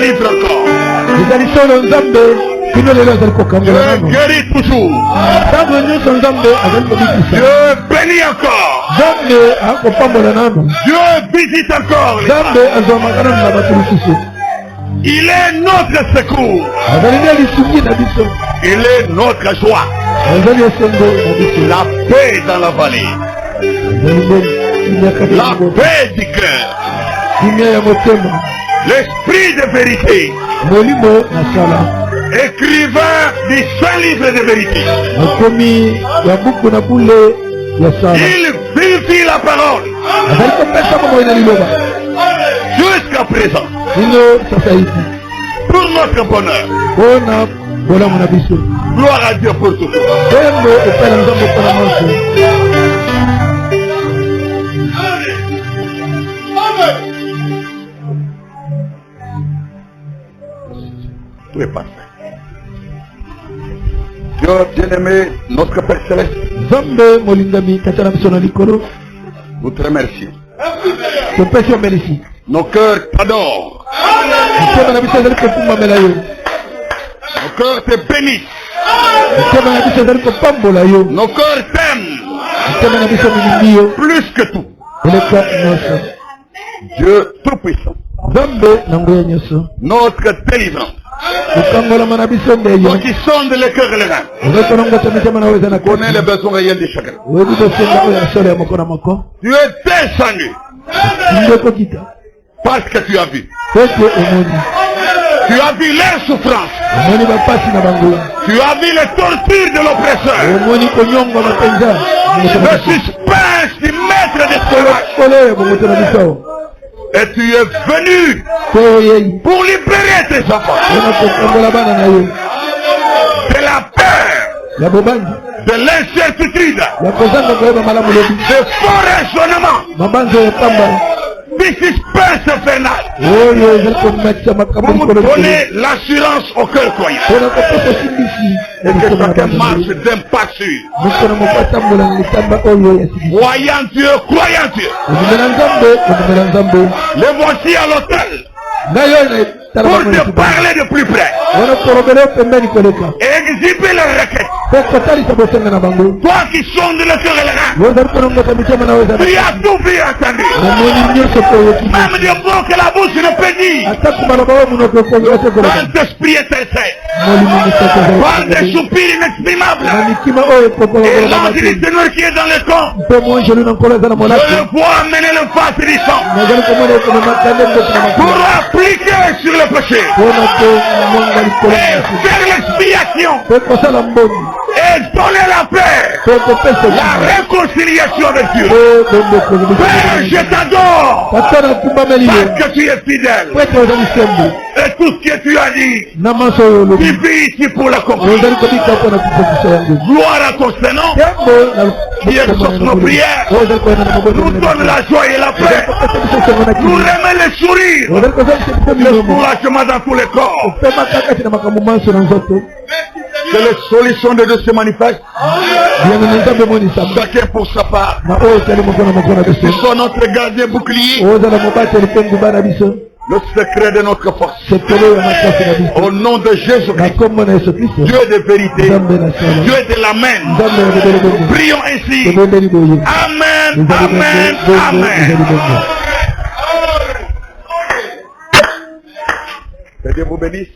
Speaker 1: délivre encore.
Speaker 2: Dieu
Speaker 1: Guérit toujours. Dieu bénit encore. Dieu visite encore les malades. Il est notre secours. Il est notre joie. La paix dans la vallée. La paix du cœur. L'esprit de vérité. Écrivain du saint livre de vérité. Il vérifie la parole. Jusqu'à présent. Pour notre bonheur. Gloire à Dieu pour tout. Tout est parfait. Dieu bien-aimé, notre Père Céleste, nous te remercions. Nos cœurs t'adorent. Nos cœurs te bénissent. Nos cœurs t'aiment. Plus que tout. Dieu Tout-Puissant. Notre délivrance. Ceux qui sondent le cœur et le rein. Connaît les besoins réels de chacun. Tu es descendu. Parce que tu as vu. Tu as vu les souffrances. Tu as vu les tortures de l'oppresseur. Le suspense du maître d'esclavage. Et tu es venu pour libérer tes enfants de la peur, de l'incertitude, de faux raisonnements, du suspense infernal, pour nous donner l'assurance au cœur croyant. Et que chacun marche d'un pas sûr. Voyant Dieu, croyant Dieu. Les voici à l'hôtel pour te parler de plus près et exhiber leurs requêtes. Toi qui sondes le cœur et le rein, tu as tout vu entendu. Même des mots que la bouche ne peut dire. Quand l'esprit est sincère, quand des soupirs inexprimables, et l'ange du Seigneur qui est dans le camp, je le vois amener le face du sang pour appliquer sur le péché et faire l'expiation et donner la paix, la réconciliation de Dieu. Père, je t'adore parce que tu es fidèle et tout ce que tu as dit, tu vis ici pour l'accomplir. Gloire à ton Seigneur qui exauce nos prières, nous donne la joie et la paix, nous remet le sourire, le soulagement dans tous les corps. Que les solutions de Dieu se manifestent. Chacun pour sa part. Ce soit notre gardien bouclier. Le secret de notre force. Au nom de Jésus-Christ. Dieu de vérité. Dieu de l'amen. Prions ainsi. Amen. Amen. Amen. Que Dieu vous bénisse.